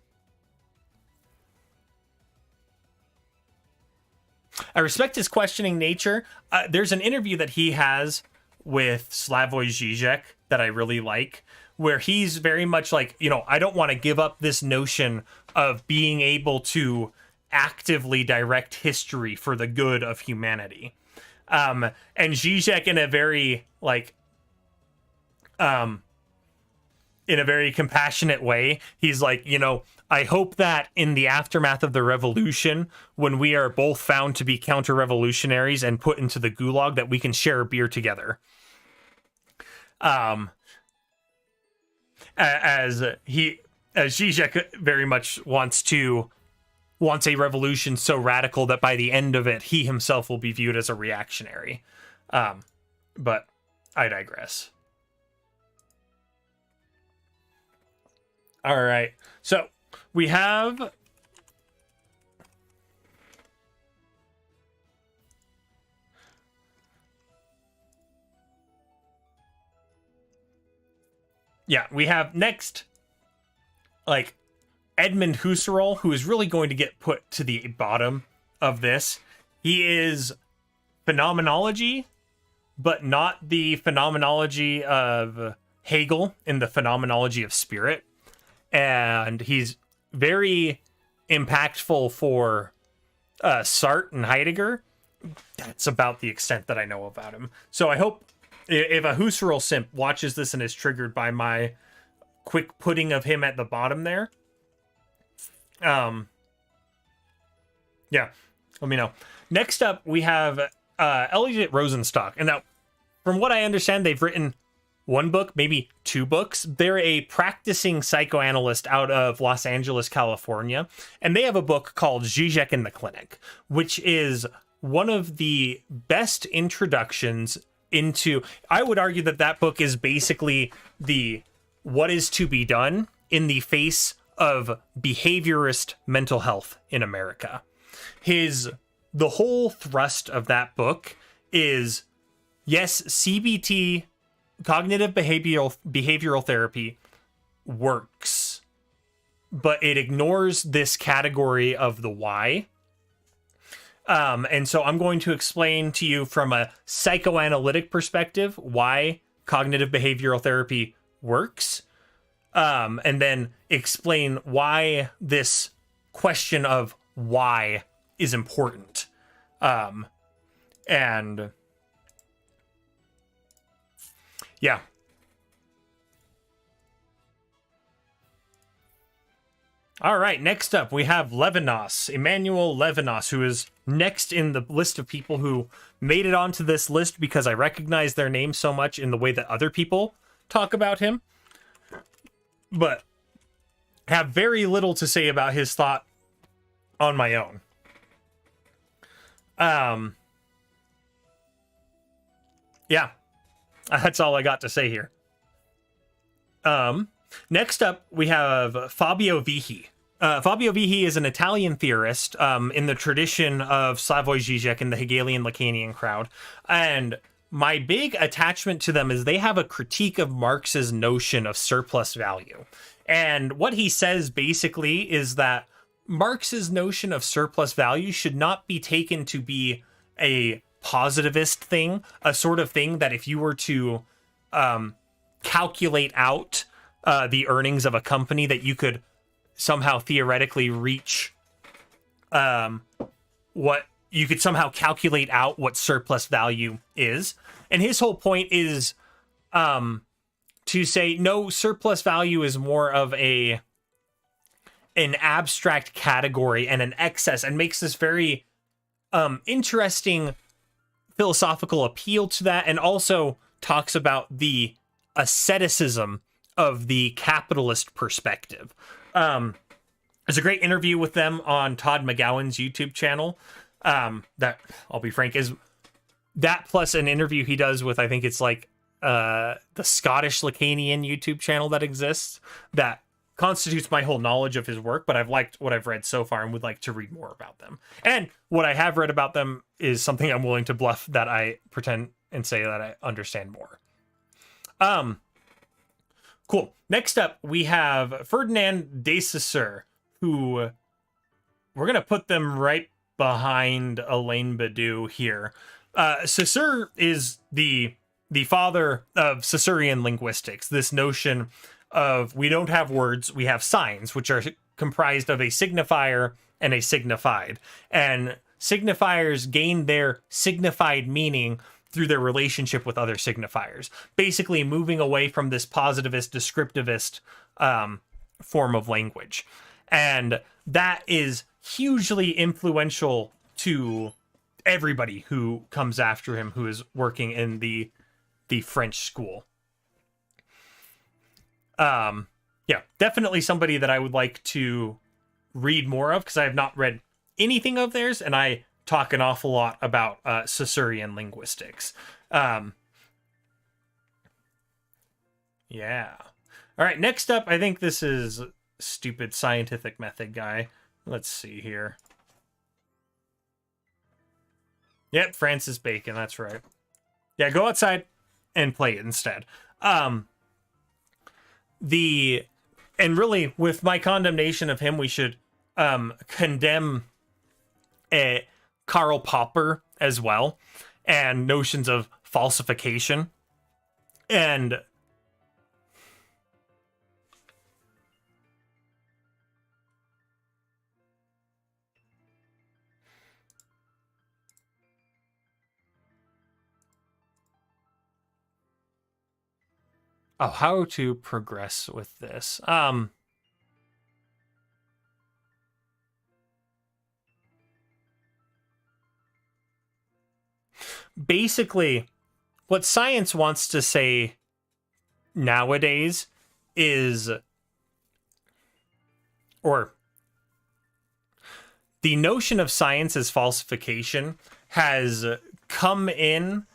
questioning nature. There's an interview that he has with Slavoj Žižek that I really like, where he's very much like, I don't want to give up this notion of being able to actively direct history for the good of humanity. And Žižek in a very in a very compassionate way, he's like, I hope that in the aftermath of the revolution, when we are both found to be counter-revolutionaries and put into the gulag, that we can share a beer together. As Žižek very much wants a revolution so radical that by the end of it, he himself will be viewed as a reactionary. But I digress. All right. So we have next, Edmund Husserl, who is really going to get put to the bottom of this. He is phenomenology, but not the phenomenology of Hegel in the phenomenology of spirit. And he's very impactful for Sartre and Heidegger. That's about the extent that I know about him. So I hope if a Husserl simp watches this and is triggered by my quick putting of him at the bottom there, let me know. Next up, we have Elliot Rosenstock. And now, from what I understand, they've written one book, maybe two books. They're a practicing psychoanalyst out of Los Angeles, California. And they have a book called Žižek in the Clinic, which is one of the best introductions into, I would argue that book is basically the what is to be done in the face of behaviorist mental health in America. The whole thrust of that book is, yes, CBT, cognitive behavioral therapy, works, but it ignores this category of the why. And so I'm going to explain to you from a psychoanalytic perspective why cognitive behavioral therapy works, and then explain why this question of why is important. And yeah. All right, next up we have Levinas, Emmanuel Levinas, who is next in the list of people who made it onto this list because I recognize their name so much in the way that other people talk about him, but have very little to say about his thought on my own. Yeah, that's all I got to say here. Next up, we have Fabio Vihi. Fabio Vihi is an Italian theorist in the tradition of Slavoj Žižek and the Hegelian Lacanian crowd. And my big attachment to them is they have a critique of Marx's notion of surplus value. And what he says basically is that Marx's notion of surplus value should not be taken to be a positivist thing, a sort of thing that if you were to calculate out the earnings of a company, that you could somehow theoretically reach what you could somehow calculate out what surplus value is. And his whole point is to say, no, surplus value is more of a an abstract category and an excess, and makes this very interesting philosophical appeal to that, and also talks about the asceticism of the capitalist perspective. There's a great interview with them on Todd McGowan's YouTube channel. That, I'll be frank, is that plus an interview he does with, I think it's like the Scottish Lacanian YouTube channel that exists, that constitutes my whole knowledge of his work, but I've liked what I've read so far and would like to read more about them. And what I have read about them is something I'm willing to bluff that I pretend and say that I understand more. Cool. Next up, we have Ferdinand de Saussure, who we're going to put them right behind Alain Badiou here. Saussure is the father of Saussurean linguistics, this notion of we don't have words, we have signs, which are comprised of a signifier and a signified. And signifiers gain their signified meaning through their relationship with other signifiers, basically moving away from this positivist, descriptivist form of language. And that is hugely influential to everybody who comes after him, who is working in the French school. Yeah, definitely somebody that I would like to read more of, because I have not read anything of theirs, and I talk an awful lot about Saussurean linguistics. Yeah. All right, next up, I think this is stupid scientific method guy. Let's see here. Yep, Francis Bacon, that's right. Yeah, go outside and play it instead. And really, with my condemnation of him, we should condemn Karl Popper as well, and notions of falsification. And how to progress with this. Basically, what science wants to say nowadays is, or the notion of science as falsification has come in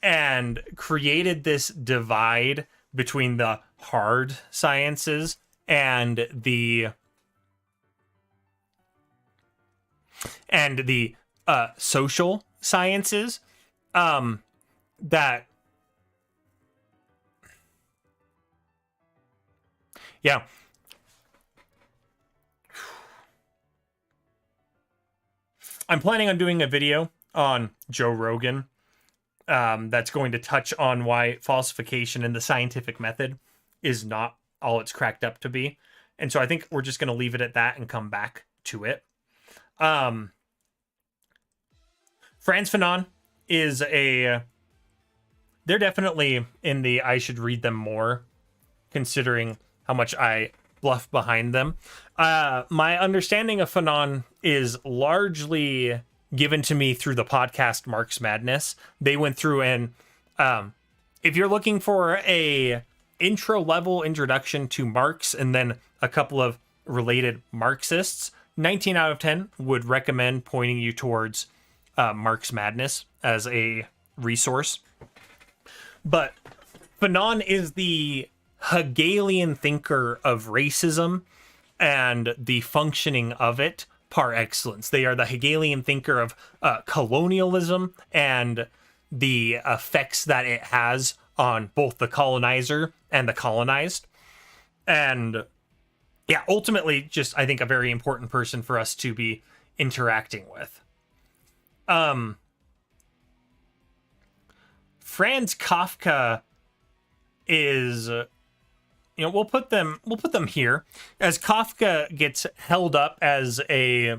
and created this divide between the hard sciences and the social sciences. That, yeah. I'm planning on doing a video on Joe Rogan that's going to touch on why falsification in the scientific method is not all it's cracked up to be. And so I think we're just going to leave it at that and come back to it. Frantz Fanon is they're definitely in the I should read them more, considering how much I bluff behind them. My understanding of Fanon is largely given to me through the podcast Marx Madness. They went through and if you're looking for a intro level introduction to Marx and then a couple of related Marxists, 19 out of 10 would recommend pointing you towards Marx Madness as a resource. But Fanon is the Hegelian thinker of racism and the functioning of it par excellence. They are the Hegelian thinker of colonialism and the effects that it has on both the colonizer and the colonized. And yeah, ultimately, just I think a very important person for us to be interacting with. Franz Kafka is, we'll put them here, as Kafka gets held up as a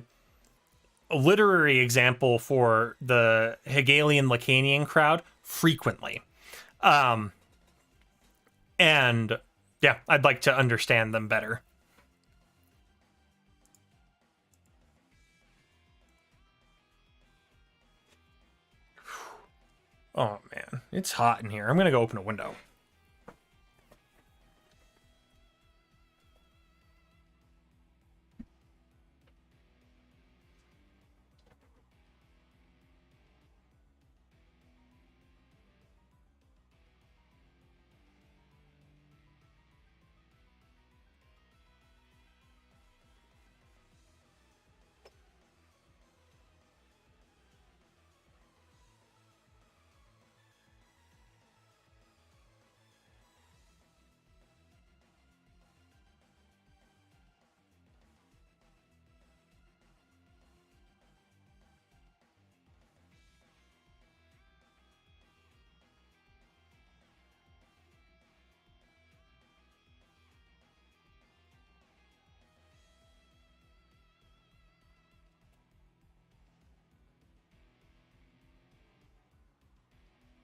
literary example for the Hegelian Lacanian crowd frequently. And yeah, I'd like to understand them better. Oh man, it's hot in here. I'm gonna go open a window.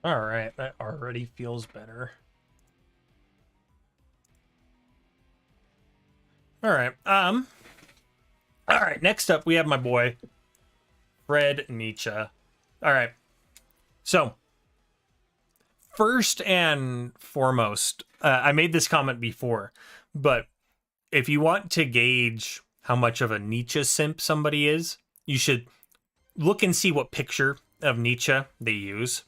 All right, that already feels better. All right. All right, next up we have my boy Fred Nietzsche. All right. So, first and foremost, I made this comment before, but if you want to gauge how much of a Nietzsche simp somebody is, you should look and see what picture of Nietzsche they use.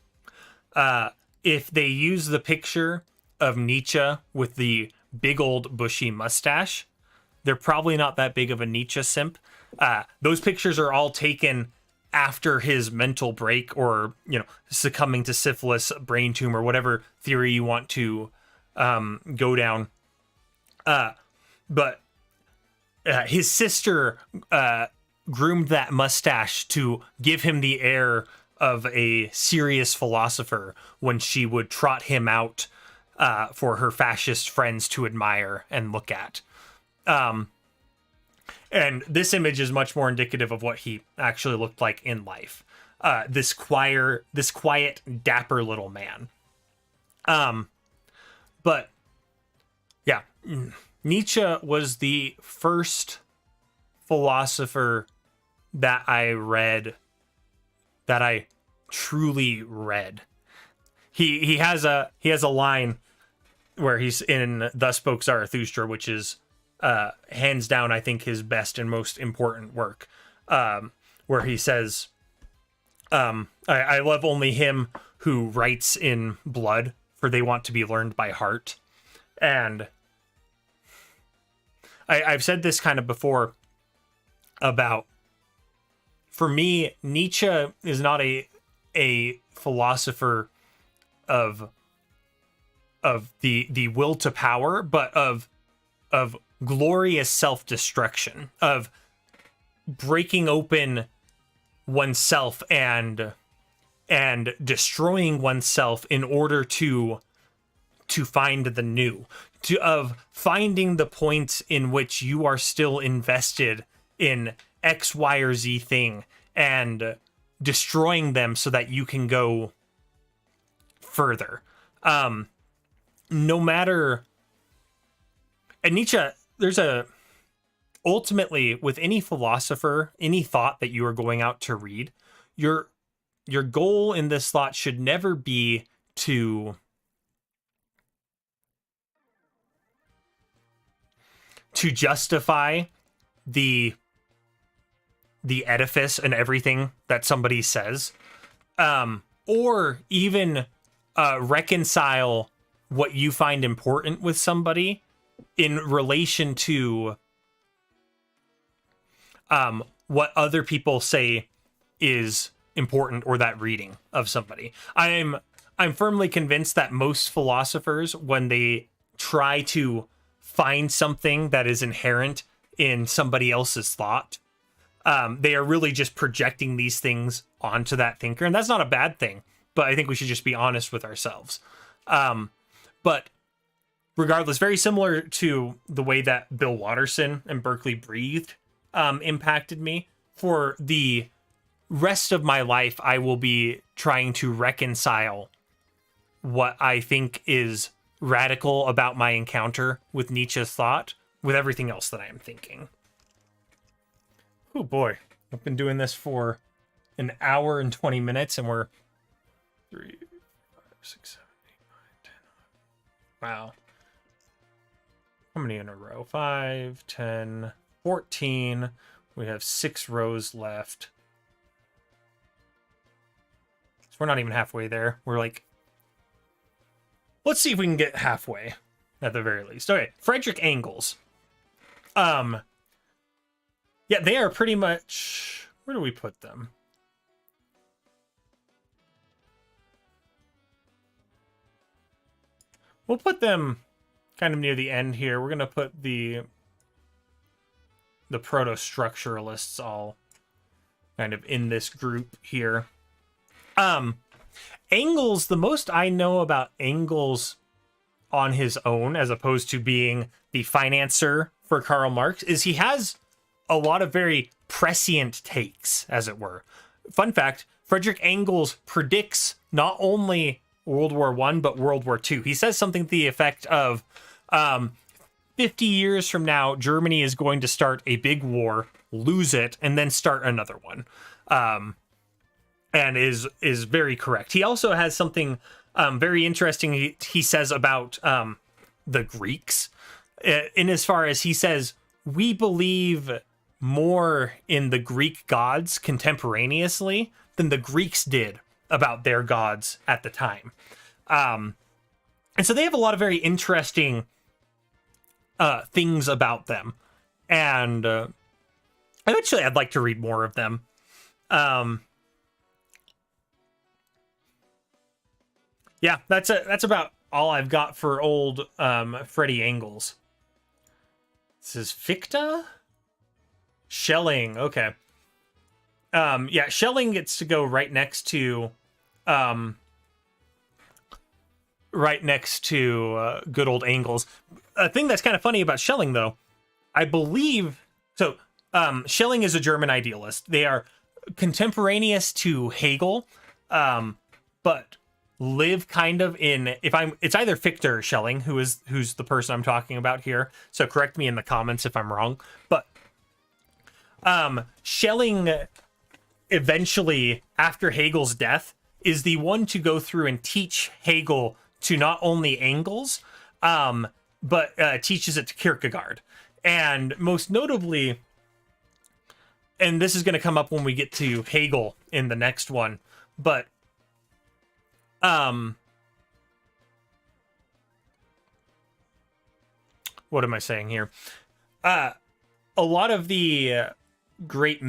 If they use the picture of Nietzsche with the big old bushy mustache, they're probably not that big of a Nietzsche simp. Those pictures are all taken after his mental break, or succumbing to syphilis, brain tumor, whatever theory you want to go down. But his sister groomed that mustache to give him the air of a serious philosopher when she would trot him out for her fascist friends to admire and look at. And this image is much more indicative of what he actually looked like in life. This quiet, dapper little man. But yeah, Nietzsche was the first philosopher that I read, that I truly read. He has a line where he's in Thus Spoke Zarathustra, which is hands down, I think, his best and most important work, where he says, I love only him who writes in blood, for they want to be learned by heart. And I've said this kind of before about, for me, Nietzsche is not a philosopher of the will to power, but of glorious self-destruction, of breaking open oneself and destroying oneself in order to find the new, of finding the points in which you are still invested in X, Y, or Z thing and destroying them so that you can go further. No matter, and Nietzsche, ultimately, with any philosopher, any thought that you are going out to read, your goal in this thought should never be to justify the edifice and everything that somebody says, or even reconcile what you find important with somebody in relation to what other people say is important, or that reading of somebody. I'm firmly convinced that most philosophers, when they try to find something that is inherent in somebody else's thought, they are really just projecting these things onto that thinker. And that's not a bad thing, but I think we should just be honest with ourselves. But regardless, very similar to the way that Bill Watterson and Berkeley breathed impacted me. For the rest of my life, I will be trying to reconcile what I think is radical about my encounter with Nietzsche's thought with everything else that I am thinking. Oh boy, I've been doing this for an hour and 20 minutes, and we're 6, 7, 8, 9, 10. Wow. How many in a row? 5, 10, 14. We have 6 rows left. So we're not even halfway there. We're like, let's see if we can get halfway at the very least. Okay, Frederick Engels. Yeah, they are pretty much, where do we put them? We'll put them kind of near the end here. We're going to put the proto-structuralists all kind of in this group here. Engels, the most I know about Engels on his own, as opposed to being the financer for Karl Marx, is he has a lot of very prescient takes, as it were. Fun fact, Frederick Engels predicts not only World War I, but World War II. He says something to the effect of, 50 years from now, Germany is going to start a big war, lose it, and then start another one. And is very correct. He also has something very interesting he says about the Greeks, in as far as he says, we believe more in the Greek gods contemporaneously than the Greeks did about their gods at the time. And so they have a lot of very interesting things about them. And eventually I'd like to read more of them. Yeah, that's about all I've got for old Freddie Engels. This is Fichte? Schelling, okay. Yeah, Schelling gets to go right next to good old Engels. A thing that's kind of funny about Schelling, though, I believe, so Schelling is a German idealist. They are contemporaneous to Hegel, but live kind of in, it's either Fichte or Schelling who's the person I'm talking about here. So correct me in the comments if I'm wrong. But Schelling eventually, after Hegel's death, is the one to go through and teach Hegel to not only Engels, but teaches it to Kierkegaard. And most notably, and this is going to come up when we get to Hegel in the next one, but what am I saying here? A lot of the great...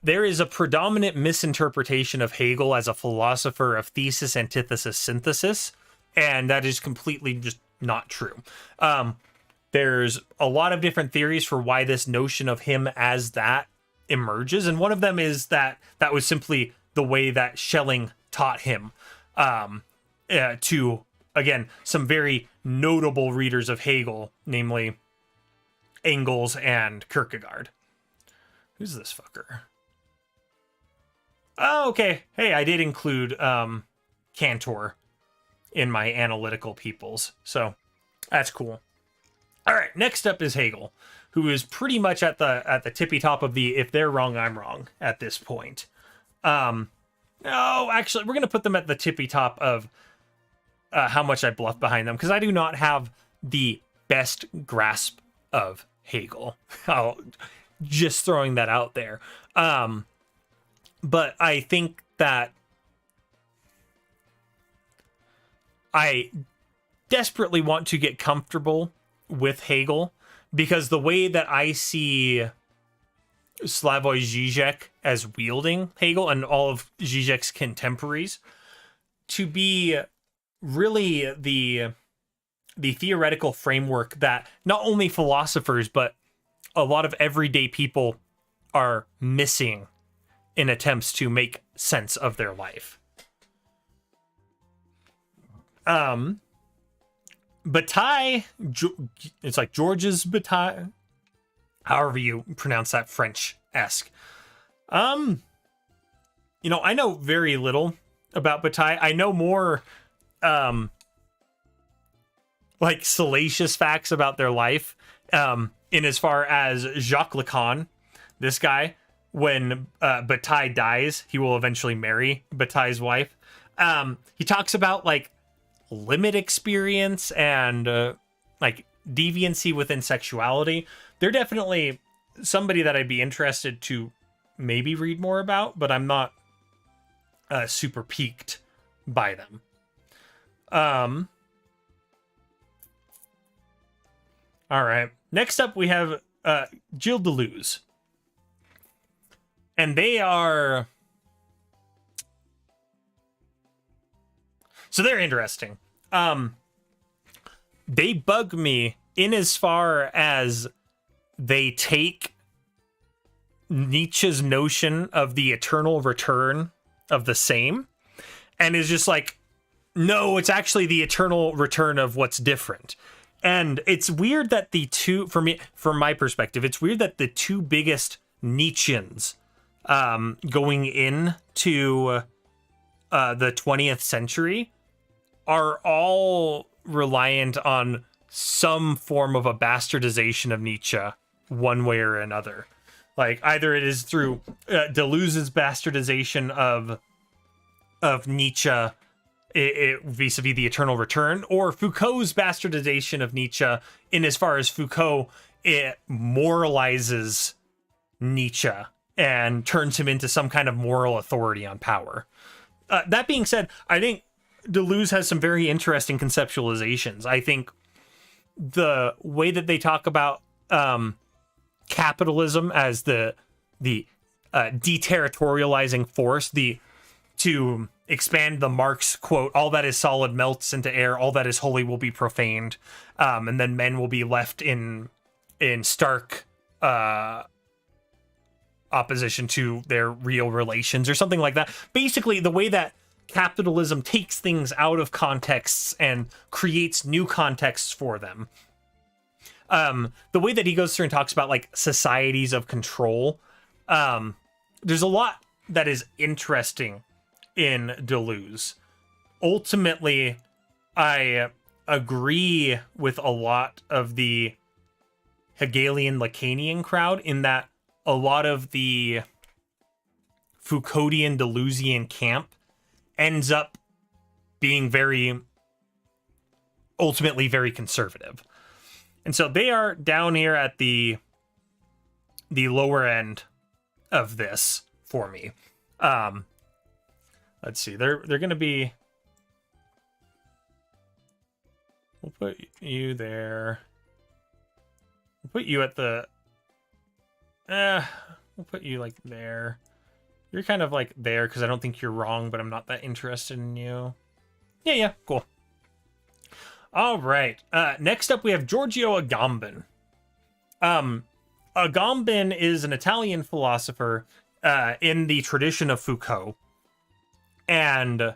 there is a predominant misinterpretation of Hegel as a philosopher of thesis, antithesis, synthesis, and that is completely just not true. There's a lot of different theories for why this notion of him as that emerges, and one of them is that was simply the way that Schelling taught him to, again, some very notable readers of Hegel, namely Engels and Kierkegaard. Who's this fucker? Oh, okay. Hey, I did include Cantor in my analytical peoples, so that's cool. All right, next up is Hegel, who is pretty much at the tippy top of the if they're wrong, I'm wrong at this point. No, actually, we're going to put them at the tippy top of how much I bluff behind them, because I do not have the best grasp of Hegel. I'll just throwing that out there. But I think that I desperately want to get comfortable with Hegel, because the way that I see Slavoj Žižek as wielding Hegel and all of Žižek's contemporaries to be really the theoretical framework that not only philosophers but a lot of everyday people are missing in attempts to make sense of their life. Bataille, it's like Georges Bataille, however you pronounce that French-esque. I know very little about Bataille. I know more, like salacious facts about their life, in as far as Jacques Lacan, this guy, when Bataille dies, he will eventually marry Bataille's wife. He talks about like limit experience and like deviancy within sexuality. They're definitely somebody that I'd be interested to maybe read more about, but I'm not super piqued by them. All right. Next up, we have Gilles Deleuze. And they are... So they're interesting. They bug me in as far as they take Nietzsche's notion of the eternal return of the same and is just like, no, it's actually the eternal return of what's different. And it's weird that the two, for me, from my perspective, it's weird that the two biggest Nietzscheans going into the 20th century are all reliant on some form of a bastardization of Nietzsche one way or another. Like either it is through Deleuze's bastardization of Nietzsche vis-a-vis the eternal return, or Foucault's bastardization of Nietzsche in as far as Foucault moralizes Nietzsche and turns him into some kind of moral authority on power. That being said, I think Deleuze has some very interesting conceptualizations. I think the way that they talk about capitalism as the deterritorializing force, to expand the Marx quote, all that is solid melts into air, all that is holy will be profaned, and then men will be left in stark opposition to their real relations, or something like that. Basically, the way that capitalism takes things out of contexts and creates new contexts for them. The way that he goes through and talks about like societies of control, there's a lot that is interesting in Deleuze. Ultimately, I agree with a lot of the Hegelian Lacanian crowd in that a lot of the Foucauldian Deleuzian camp ends up being ultimately very conservative. And so they are down here at the lower end of this for me. Let's see. They're going to be... We'll put you there. We'll put you at the... we'll put you like there. You're kind of like there because I don't think you're wrong, but I'm not that interested in you. Yeah, cool. All right. Next up, we have Giorgio Agamben. Agamben is an Italian philosopher in the tradition of Foucault, and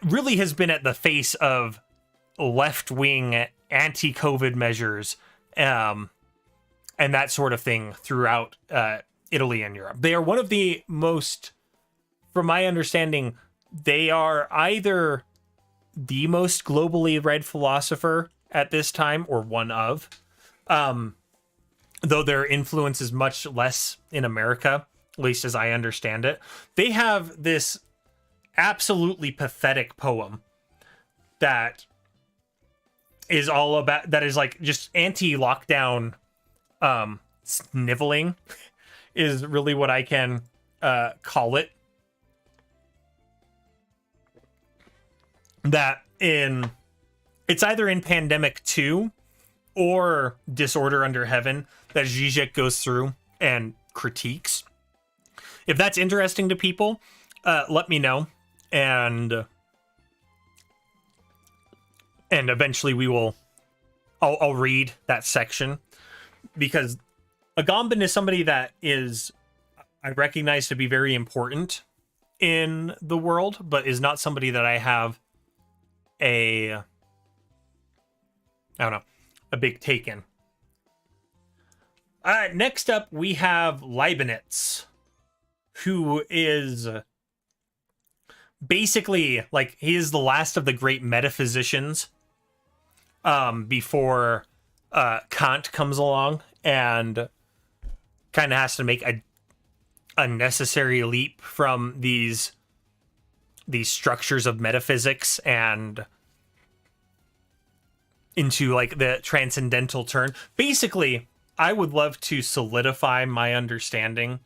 really has been at the face of left-wing anti-COVID measures and that sort of thing throughout Italy and Europe. They are one of the most, from my understanding, they are either the most globally read philosopher at this time, or one of, though their influence is much less in America, at least as I understand it. They have this absolutely pathetic poem that is all about, that is like just anti-lockdown sniveling is really what I can call it. It's either in Pandemic 2 or Disorder Under Heaven that Zizek goes through and critiques. If that's interesting to people, let me know, and eventually I'll read that section, because Agamben is somebody that I recognize to be very important in the world, but is not somebody that I have a big take in. Next up, we have Leibniz, who is basically like, he is the last of the great metaphysicians before Kant comes along and kind of has to make a necessary leap from these these structures of metaphysics and into like the transcendental turn. Basically, I would love to solidify my understanding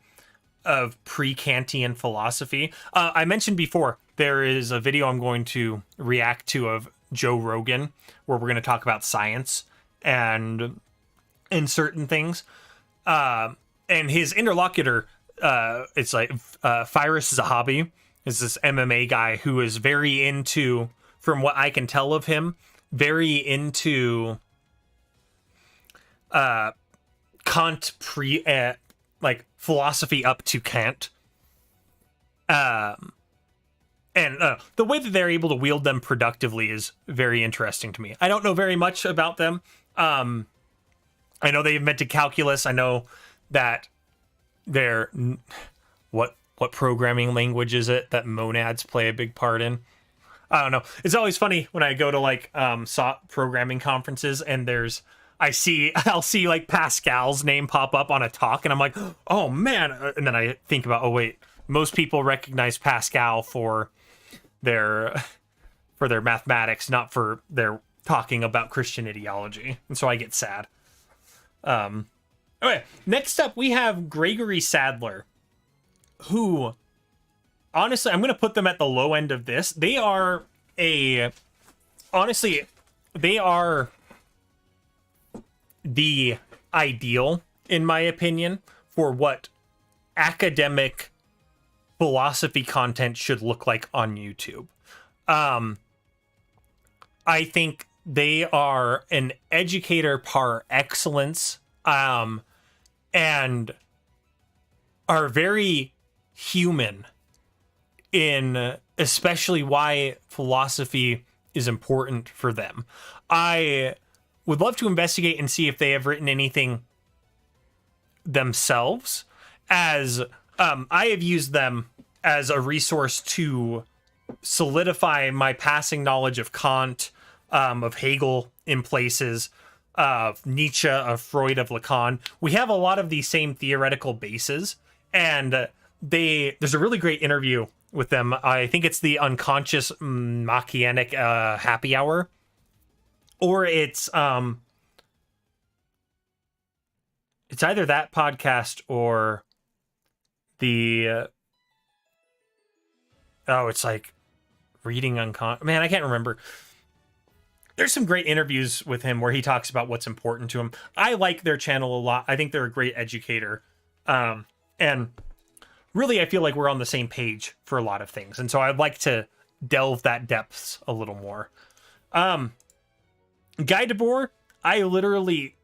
of pre-Kantian philosophy. I mentioned before, there is a video I'm going to react to of Joe Rogan, where we're going to talk about science and certain things. And his interlocutor, it's like Firas Zahabi, is this MMA guy who is very into, from what I can tell of him, very into Kant like philosophy up to Kant. And the way that they're able to wield them productively is very interesting to me. I don't know very much about them. I know they invented calculus. I know that they're what programming language is it that monads play a big part in? I don't know. It's always funny when I go to like programming conferences and I'll see like Pascal's name pop up on a talk and I'm like, oh man. And then I think about, oh wait, most people recognize Pascal for their mathematics, not for their talking about Christian ideology. And so I get sad. Okay, next up we have Gregory Sadler, who honestly, I'm going to put them at the low end of this. They are the ideal, in my opinion, for what academic philosophy content should look like on YouTube. I think they are an educator par excellence, and are very human in especially why philosophy is important for them. I would love to investigate and see if they have written anything themselves, as I have used them as a resource to solidify my passing knowledge of Kant, of Hegel in places, of Nietzsche, of Freud, of Lacan. We have a lot of these same theoretical bases, and there's a really great interview with them. I think it's the Unconscious Machianic Happy Hour, or it's either that podcast or the it's like Reading Unconscious. Man, I can't remember. There's some great interviews with him where he talks about what's important to him. I like their channel a lot. I think they're a great educator. And really, I feel like we're on the same page for a lot of things. And so I'd like to delve that depths a little more. Guy Debord, I literally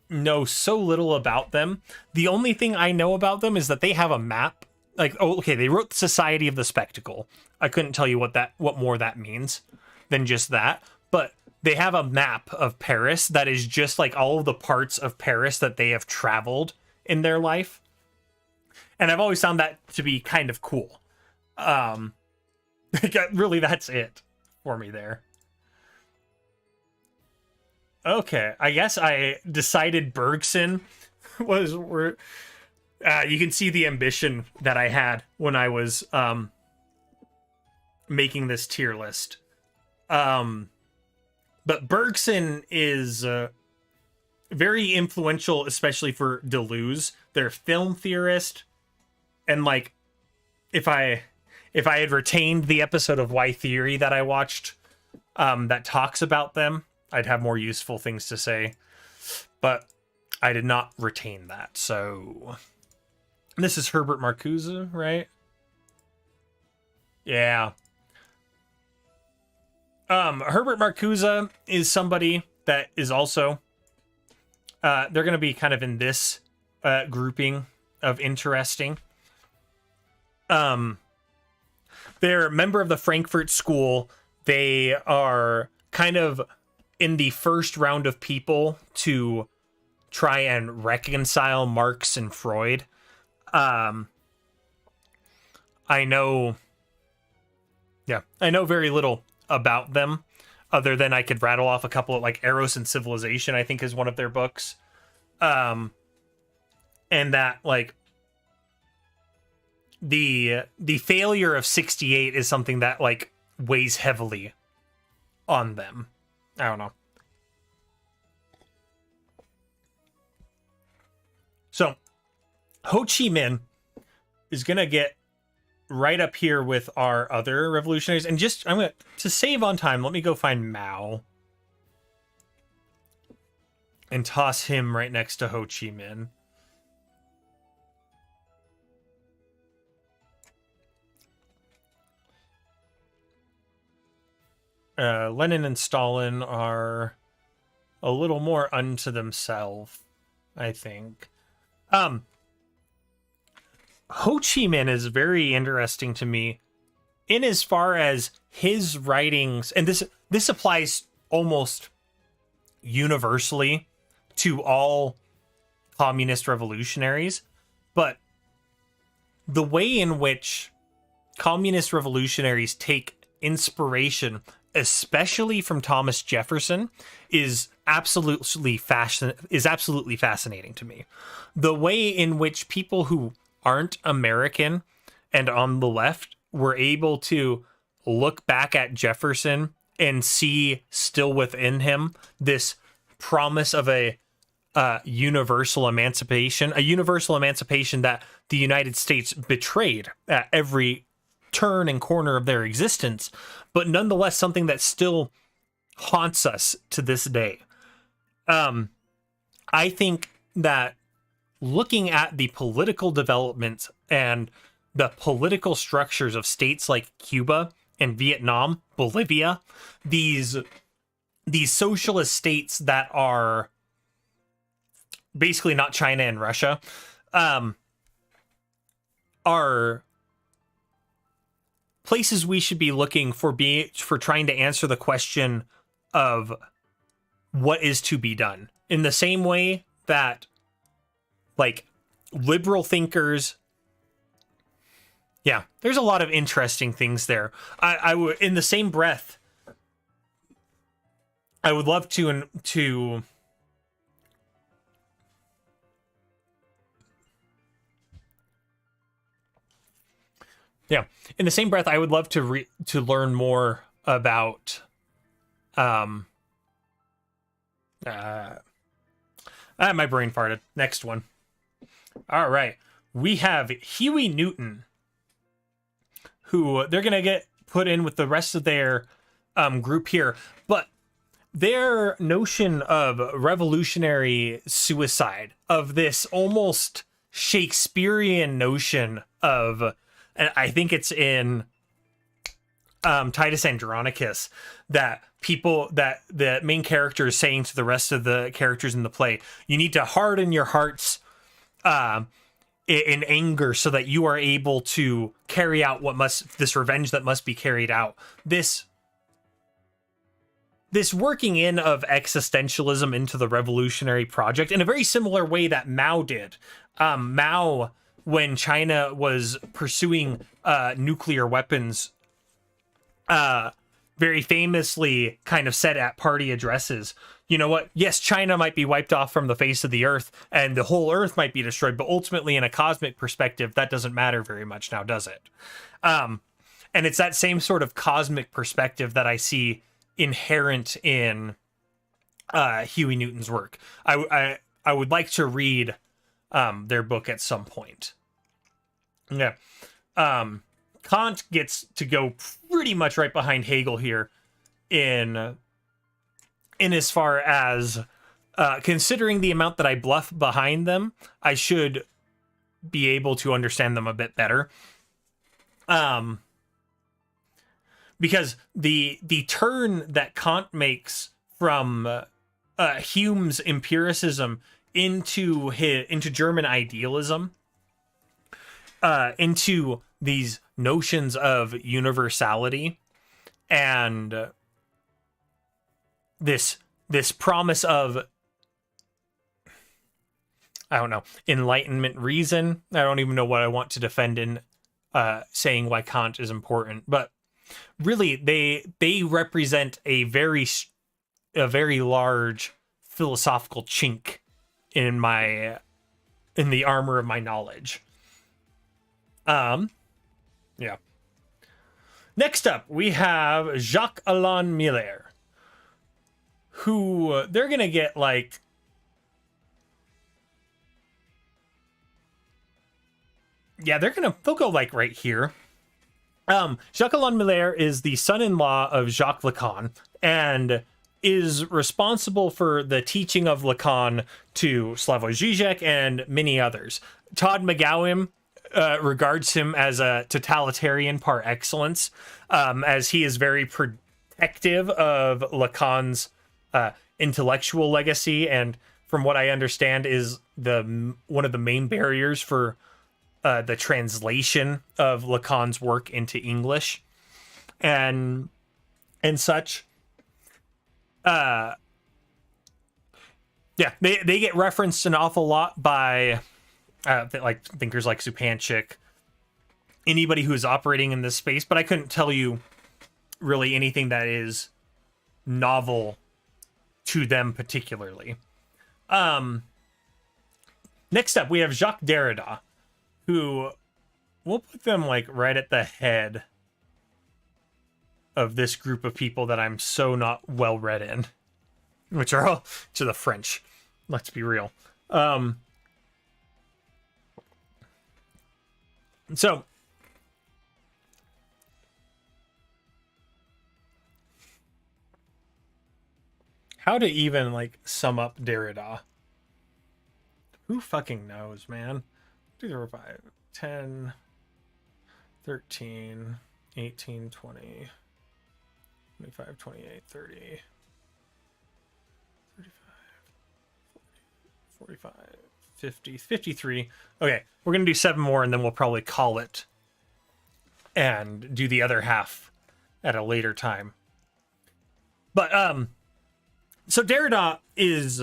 know so little about them. The only thing I know about them is that they have a map. Like, oh, okay, they wrote Society of the Spectacle. I couldn't tell you what more that means than just that. But they have a map of Paris that is just like all of the parts of Paris that they have traveled in their life. And I've always found that to be kind of cool. Really, that's it for me there. Okay, I guess I decided Bergson was where you can see the ambition that I had when I was making this tier list. But Bergson is very influential, especially for Deleuze. They're a film theorist, and like, if I had retained the episode of Why Theory that I watched that talks about them, I'd have more useful things to say. But I did not retain that. So this is Herbert Marcuse, right? Yeah. Herbert Marcuse is somebody that is also they're going to be kind of in this grouping of interesting. They're a member of the Frankfurt School. They are kind of in the first round of people to try and reconcile Marx and Freud. I know very little about them, other than I could rattle off a couple of, like, Eros and Civilization, I think is one of their books. And that, like, the failure of 68 is something that like weighs heavily on them. I don't know. So Ho Chi Minh is gonna get right up here with our other revolutionaries, and just I'm gonna to save on time. Let me go find Mao and toss him right next to Ho Chi Minh. Lenin and Stalin are a little more unto themselves, I think. Ho Chi Minh is very interesting to me in as far as his writings, and this applies almost universally to all communist revolutionaries, but the way in which communist revolutionaries take inspiration, especially from Thomas Jefferson, is absolutely fascinating to me. The way in which people who aren't American and on the left were able to look back at Jefferson and see still within him this promise of a universal emancipation that the United States betrayed at every turn and corner of their existence, but nonetheless something that still haunts us to this day. I think that looking at the political developments and the political structures of states like Cuba and Vietnam, Bolivia, these socialist states that are basically not China and Russia, are places we should be looking for trying to answer the question of what is to be done. In the same way that like liberal thinkers, yeah, there's a lot of interesting things there. I would, in the same breath, I would love to yeah, in the same breath, I would love to learn more about my brain farted. Next one. All right. We have Huey Newton, who they're going to get put in with the rest of their group here. But their notion of revolutionary suicide, of this almost Shakespearean notion of, and I think it's in Titus Andronicus, that the main character is saying to the rest of the characters in the play, you need to harden your hearts in anger so that you are able to carry out this revenge that must be carried out. This working in of existentialism into the revolutionary project in a very similar way that Mao did. Mao, when China was pursuing nuclear weapons, very famously kind of said at party addresses, you know what? Yes, China might be wiped off from the face of the earth and the whole earth might be destroyed, but ultimately in a cosmic perspective, that doesn't matter very much now, does it? And it's that same sort of cosmic perspective that I see inherent in Huey Newton's work. I would like to read their book at some point. Yeah. Kant gets to go pretty much right behind Hegel here in as far as considering the amount that I bluff behind them, I should be able to understand them a bit better. Because the turn that Kant makes from Hume's empiricism into German idealism, into these notions of universality and this promise of, I don't know, enlightenment reason. I don't even know what I want to defend in saying why Kant is important, but really they represent a very large philosophical chink in the armor of my knowledge. Yeah. Next up, we have Jacques-Alain Miller, who they're gonna get like. Yeah, they'll go like right here. Jacques-Alain Miller is the son-in-law of Jacques Lacan and is responsible for the teaching of Lacan to Slavoj Žižek and many others. Todd McGowan regards him as a totalitarian par excellence, as he is very protective of Lacan's intellectual legacy, and from what I understand is one of the main barriers for the translation of Lacan's work into English and such. Yeah, they get referenced an awful lot by like thinkers like Zupančič, anybody who's operating in this space, but I couldn't tell you really anything that is novel to them particularly. Next up, we have Jacques Derrida, who we'll put them like right at the head of this group of people that I'm so not well read in, which are all to the French. Let's be real. So how to even like sum up Derrida? Who fucking knows, man? 2, 4, 5, 10, 13, 18, 20, 25, 28, 30, 35, 40, 45, 50, 53. Okay, we're going to do 7 more and then we'll probably call it and do the other half at a later time. But, so Derrida is...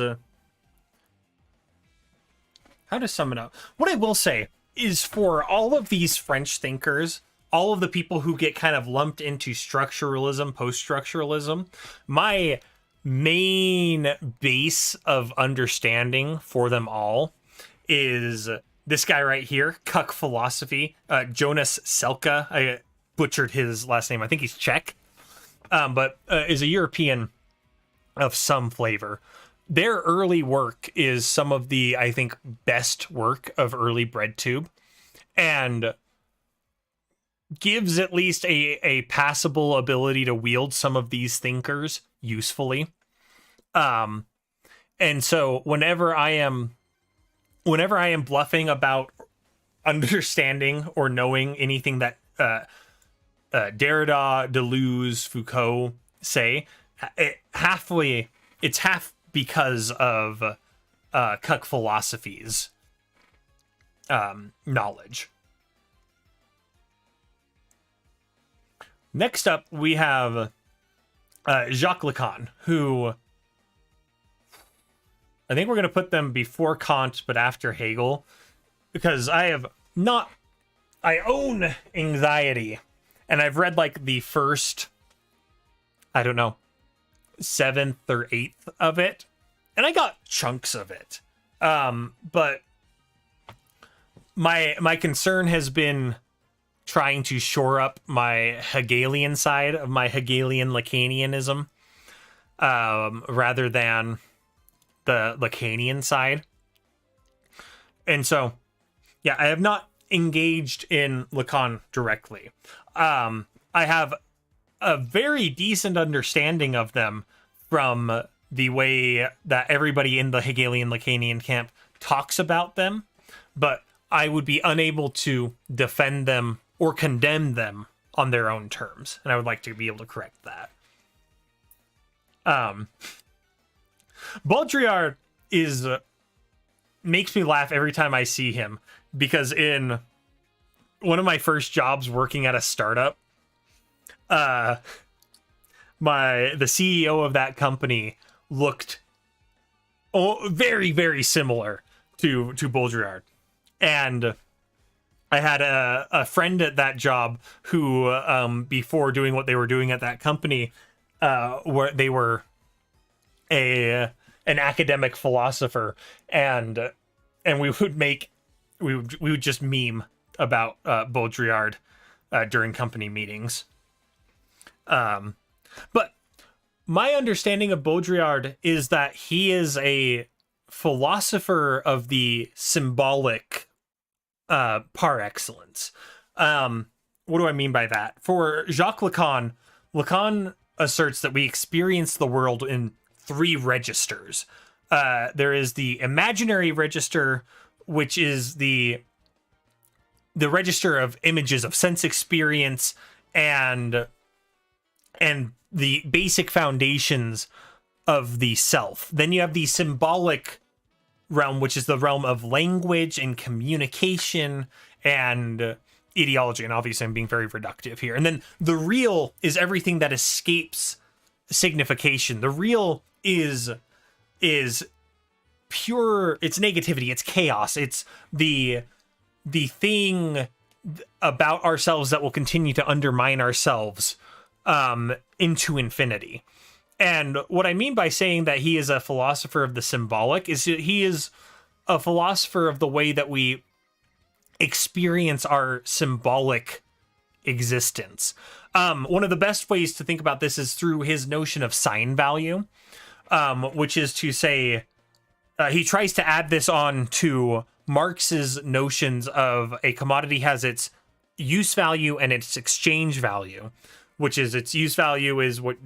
how to sum it up? What I will say is for all of these French thinkers, all of the people who get kind of lumped into structuralism, post-structuralism, my main base of understanding for them all is this guy right here, Cuck Philosophy, Jonas Selke. I butchered his last name. I think he's Czech, but is a European of some flavor. Their early work is some of the, I think, best work of early BreadTube, and gives at least a passable ability to wield some of these thinkers usefully. And so whenever I am bluffing about understanding or knowing anything that Derrida, Deleuze, Foucault say, it's half because of Cuck Philosophy's knowledge. Next up, we have Jacques Lacan, who I think we're going to put them before Kant, but after Hegel, because I own anxiety, and I've read like the first, I don't know, 7th or 8th of it, and I got chunks of it. But my concern has been trying to shore up my Hegelian side of my Hegelian Lacanianism, rather than the Lacanian side. And so, yeah, I have not engaged in Lacan directly. I have a very decent understanding of them from the way that everybody in the Hegelian Lacanian camp talks about them, but I would be unable to defend them or condemn them on their own terms, and I would like to be able to correct that. Baudrillard makes me laugh every time I see him, because in one of my first jobs working at a startup, the CEO of that company looked very, very similar to Baudrillard. And I had a friend at that job who, before doing what they were doing at that company, where they were an academic philosopher, and we would just meme about Baudrillard during company meetings. But my understanding of Baudrillard is that he is a philosopher of the symbolic par excellence. What do I mean by that? For Jacques Lacan, Lacan asserts that we experience the world in 3 registers. There is the imaginary register, which is the register of images of sense experience and the basic foundations of the self. Then you have the symbolic realm, which is the realm of language and communication and ideology. And obviously I'm being very reductive here. And then the real is everything that escapes signification. The real is pure, it's negativity, it's chaos, it's the thing about ourselves that will continue to undermine ourselves into infinity. And what I mean by saying that he is a philosopher of the symbolic is that he is a philosopher of the way that we experience our symbolic existence. One of the best ways to think about this is through his notion of sign value, which is to say, he tries to add this on to Marx's notions of a commodity has its use value and its exchange value, which is its use value is what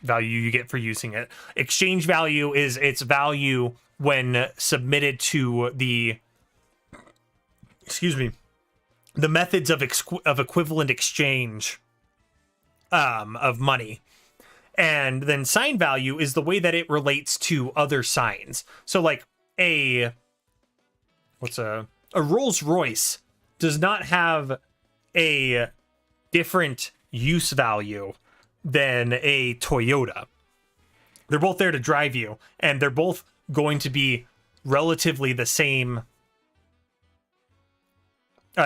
value you get for using it. Exchange value is its value when submitted to the methods of equivalent exchange of money. And then sign value is the way that it relates to other signs. So like a Rolls Royce does not have a different use value than a Toyota. They're both there to drive you, and they're both going to be relatively the same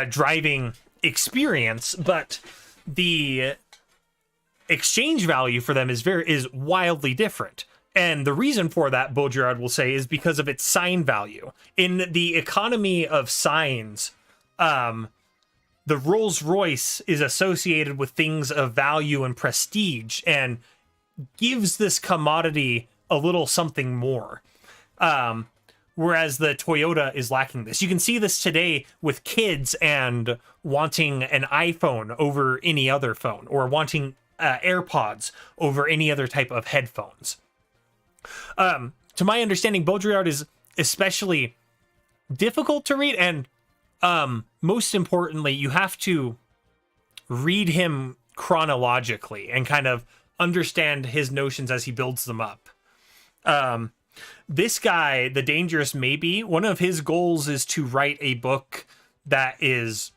driving experience, but the exchange value for them is wildly different. And the reason for that, Baudrillard will say, is because of its sign value. In the economy of signs, the Rolls Royce is associated with things of value and prestige and gives this commodity a little something more. Whereas the Toyota is lacking this. You can see this today with kids and wanting an iPhone over any other phone, or wanting AirPods over any other type of headphones. To my understanding, Baudrillard is especially difficult to read, and most importantly, you have to read him chronologically and kind of understand his notions as he builds them up. This guy, The Dangerous Maybe, one of his goals is to write a book that is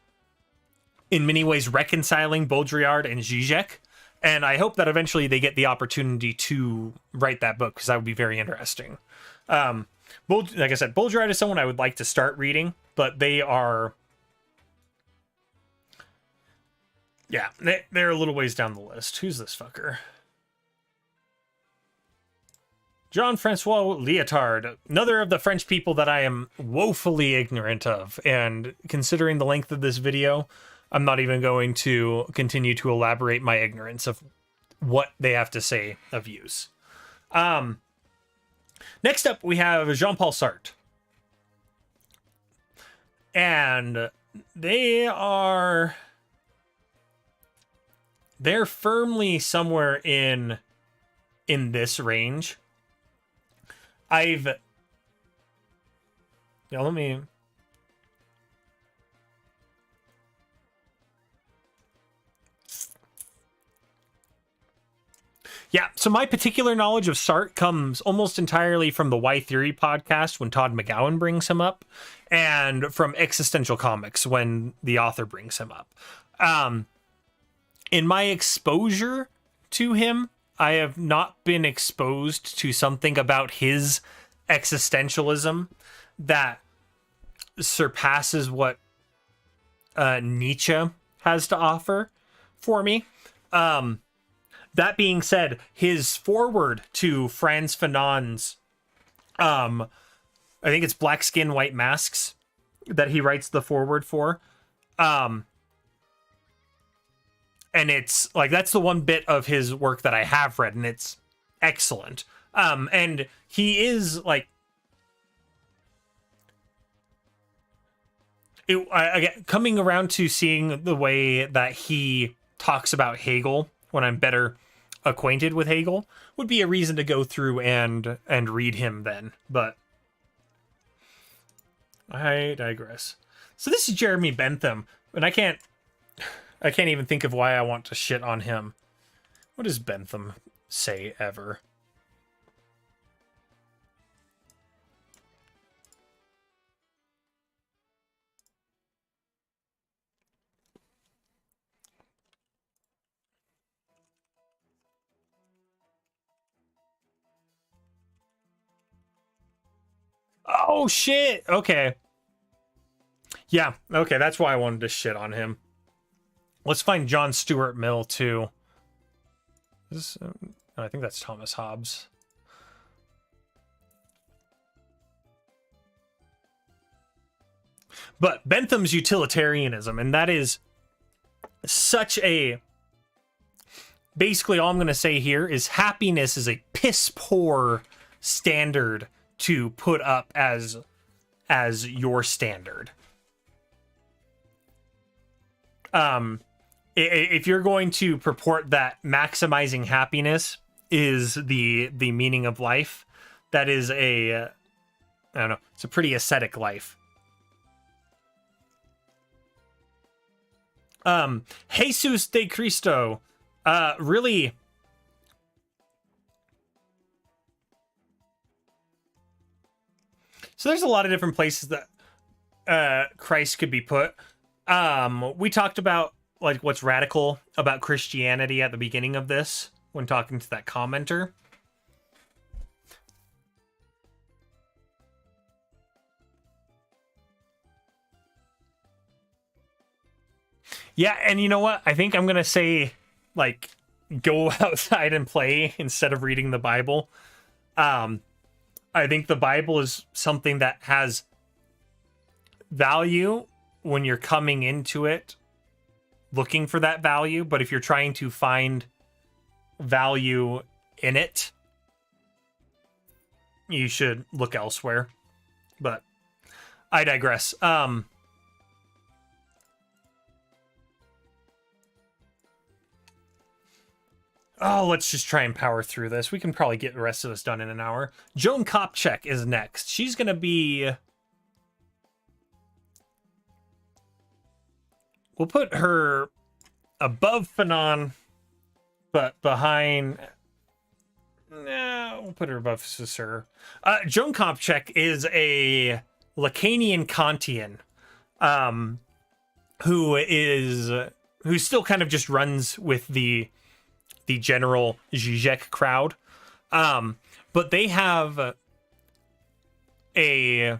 in many ways reconciling Baudrillard and Zizek. And I hope that eventually they get the opportunity to write that book, because that would be very interesting. Like I said, Baudrillard is someone I would like to start reading, but they are... Yeah, they're a little ways down the list. Who's this fucker? Jean-Francois Lyotard, another of the French people that I am woefully ignorant of. And considering the length of this video, I'm not even going to continue to elaborate my ignorance of what they have to say of use. Next up, we have Jean-Paul Sartre. And they're firmly somewhere in this range. Let me... Yeah, so my particular knowledge of Sartre comes almost entirely from the Why Theory podcast when Todd McGowan brings him up, and from Existential Comics when the author brings him up. In my exposure to him, I have not been exposed to something about his existentialism that surpasses what Nietzsche has to offer for me. That being said, his foreword to Frantz Fanon's, I think it's Black Skin, White Masks, that he writes the foreword for, And it's like, that's the one bit of his work that I have read, and it's excellent. And he is like, again, coming around to seeing the way that he talks about Hegel when I'm better acquainted with Hegel would be a reason to go through and read him then. But I digress. So this is Jeremy Bentham, and I can't even think of why I want to shit on him. What does Bentham say ever? Oh shit. Okay. Yeah, okay, that's why I wanted to shit on him. Let's find John Stuart Mill too. This, I think that's Thomas Hobbes. But Bentham's utilitarianism, and that is such a... Basically, all I'm going to say here is happiness is a piss poor standard to put up as your standard. If you're going to purport that maximizing happiness is the meaning of life, that is I don't know, it's a pretty ascetic life. Jesus de Cristo, really. So there's a lot of different places that Christ could be put. We talked about like what's radical about Christianity at the beginning of this when talking to that commenter. Yeah, and you know what? I think I'm going to say, like, go outside and play instead of reading the Bible. I think the Bible is something that has value when you're coming into it, looking for that value. But if you're trying to find value in it, you should look elsewhere. But I digress. Oh, let's just try and power through this. We can probably get the rest of this done in an hour. Joan Kopchek is next. She's going to be... We'll put her above Fanon, but behind... No, we'll put her above Saussure. Joan Kopchek is a Lacanian Kantian, who still kind of just runs with the general Zizek crowd. But they have they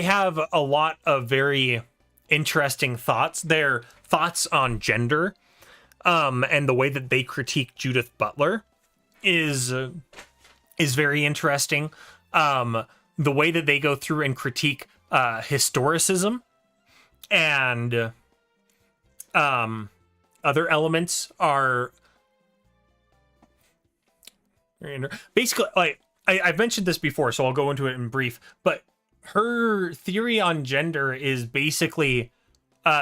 have a lot of very interesting thoughts. Their thoughts on gender, and the way that they critique Judith Butler is very interesting. The way that they go through and critique historicism and other elements are basically, like, I've mentioned this before, so I'll go into it in brief, but her theory on gender is basically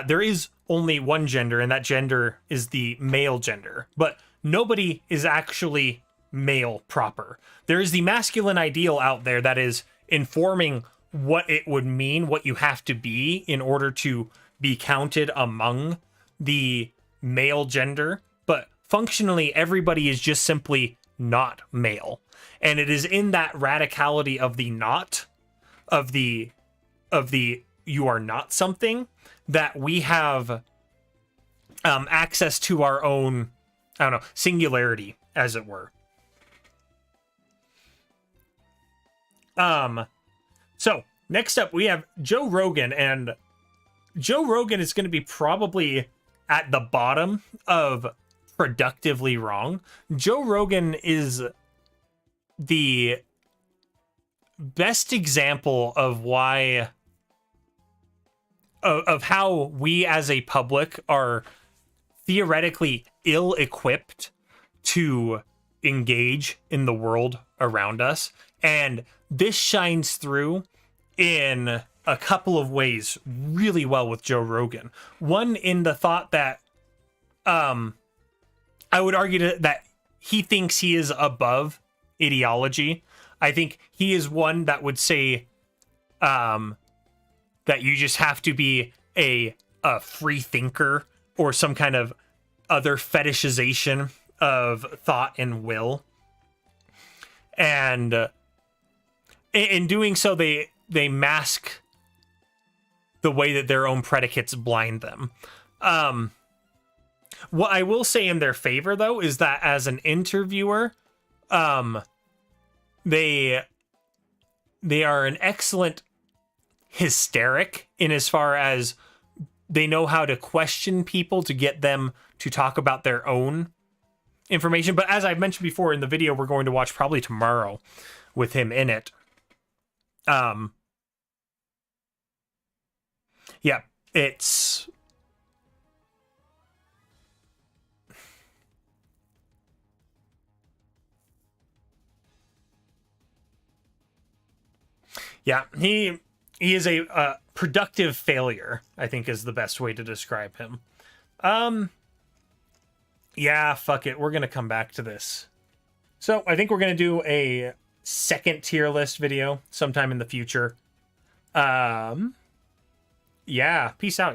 there is only one gender, and that gender is the male gender, but nobody is actually male proper. There is the masculine ideal out there that is informing what it would mean, what you have to be in order to be counted among the male gender, but functionally everybody is just simply not male. And it is in that radicality of the not, of the you are not something, that we have access to our own, I don't know, singularity, as it were. So next up we have Joe Rogan, and Joe Rogan is going to be probably at the bottom of productively wrong. Joe Rogan is the best example of why of how we as a public are theoretically ill-equipped to engage in the world around us. And this shines through in a couple of ways really well with Joe Rogan. One, in the thought that I would argue that he thinks he is above ideology. I think he is one that would say that you just have to be a free thinker or some kind of other fetishization of thought and will. And in doing so, they mask the way that their own predicates blind them. What I will say in their favor, though, is that as an interviewer, they are an excellent hysteric in as far as they know how to question people to get them to talk about their own information. But as I've mentioned before in the video we're going to watch probably tomorrow with him in it, yeah, it's yeah, he is a productive failure, I think is the best way to describe him. Yeah, fuck it. We're going to come back to this. So I think we're going to do a second tier list video sometime in the future. Yeah, peace out.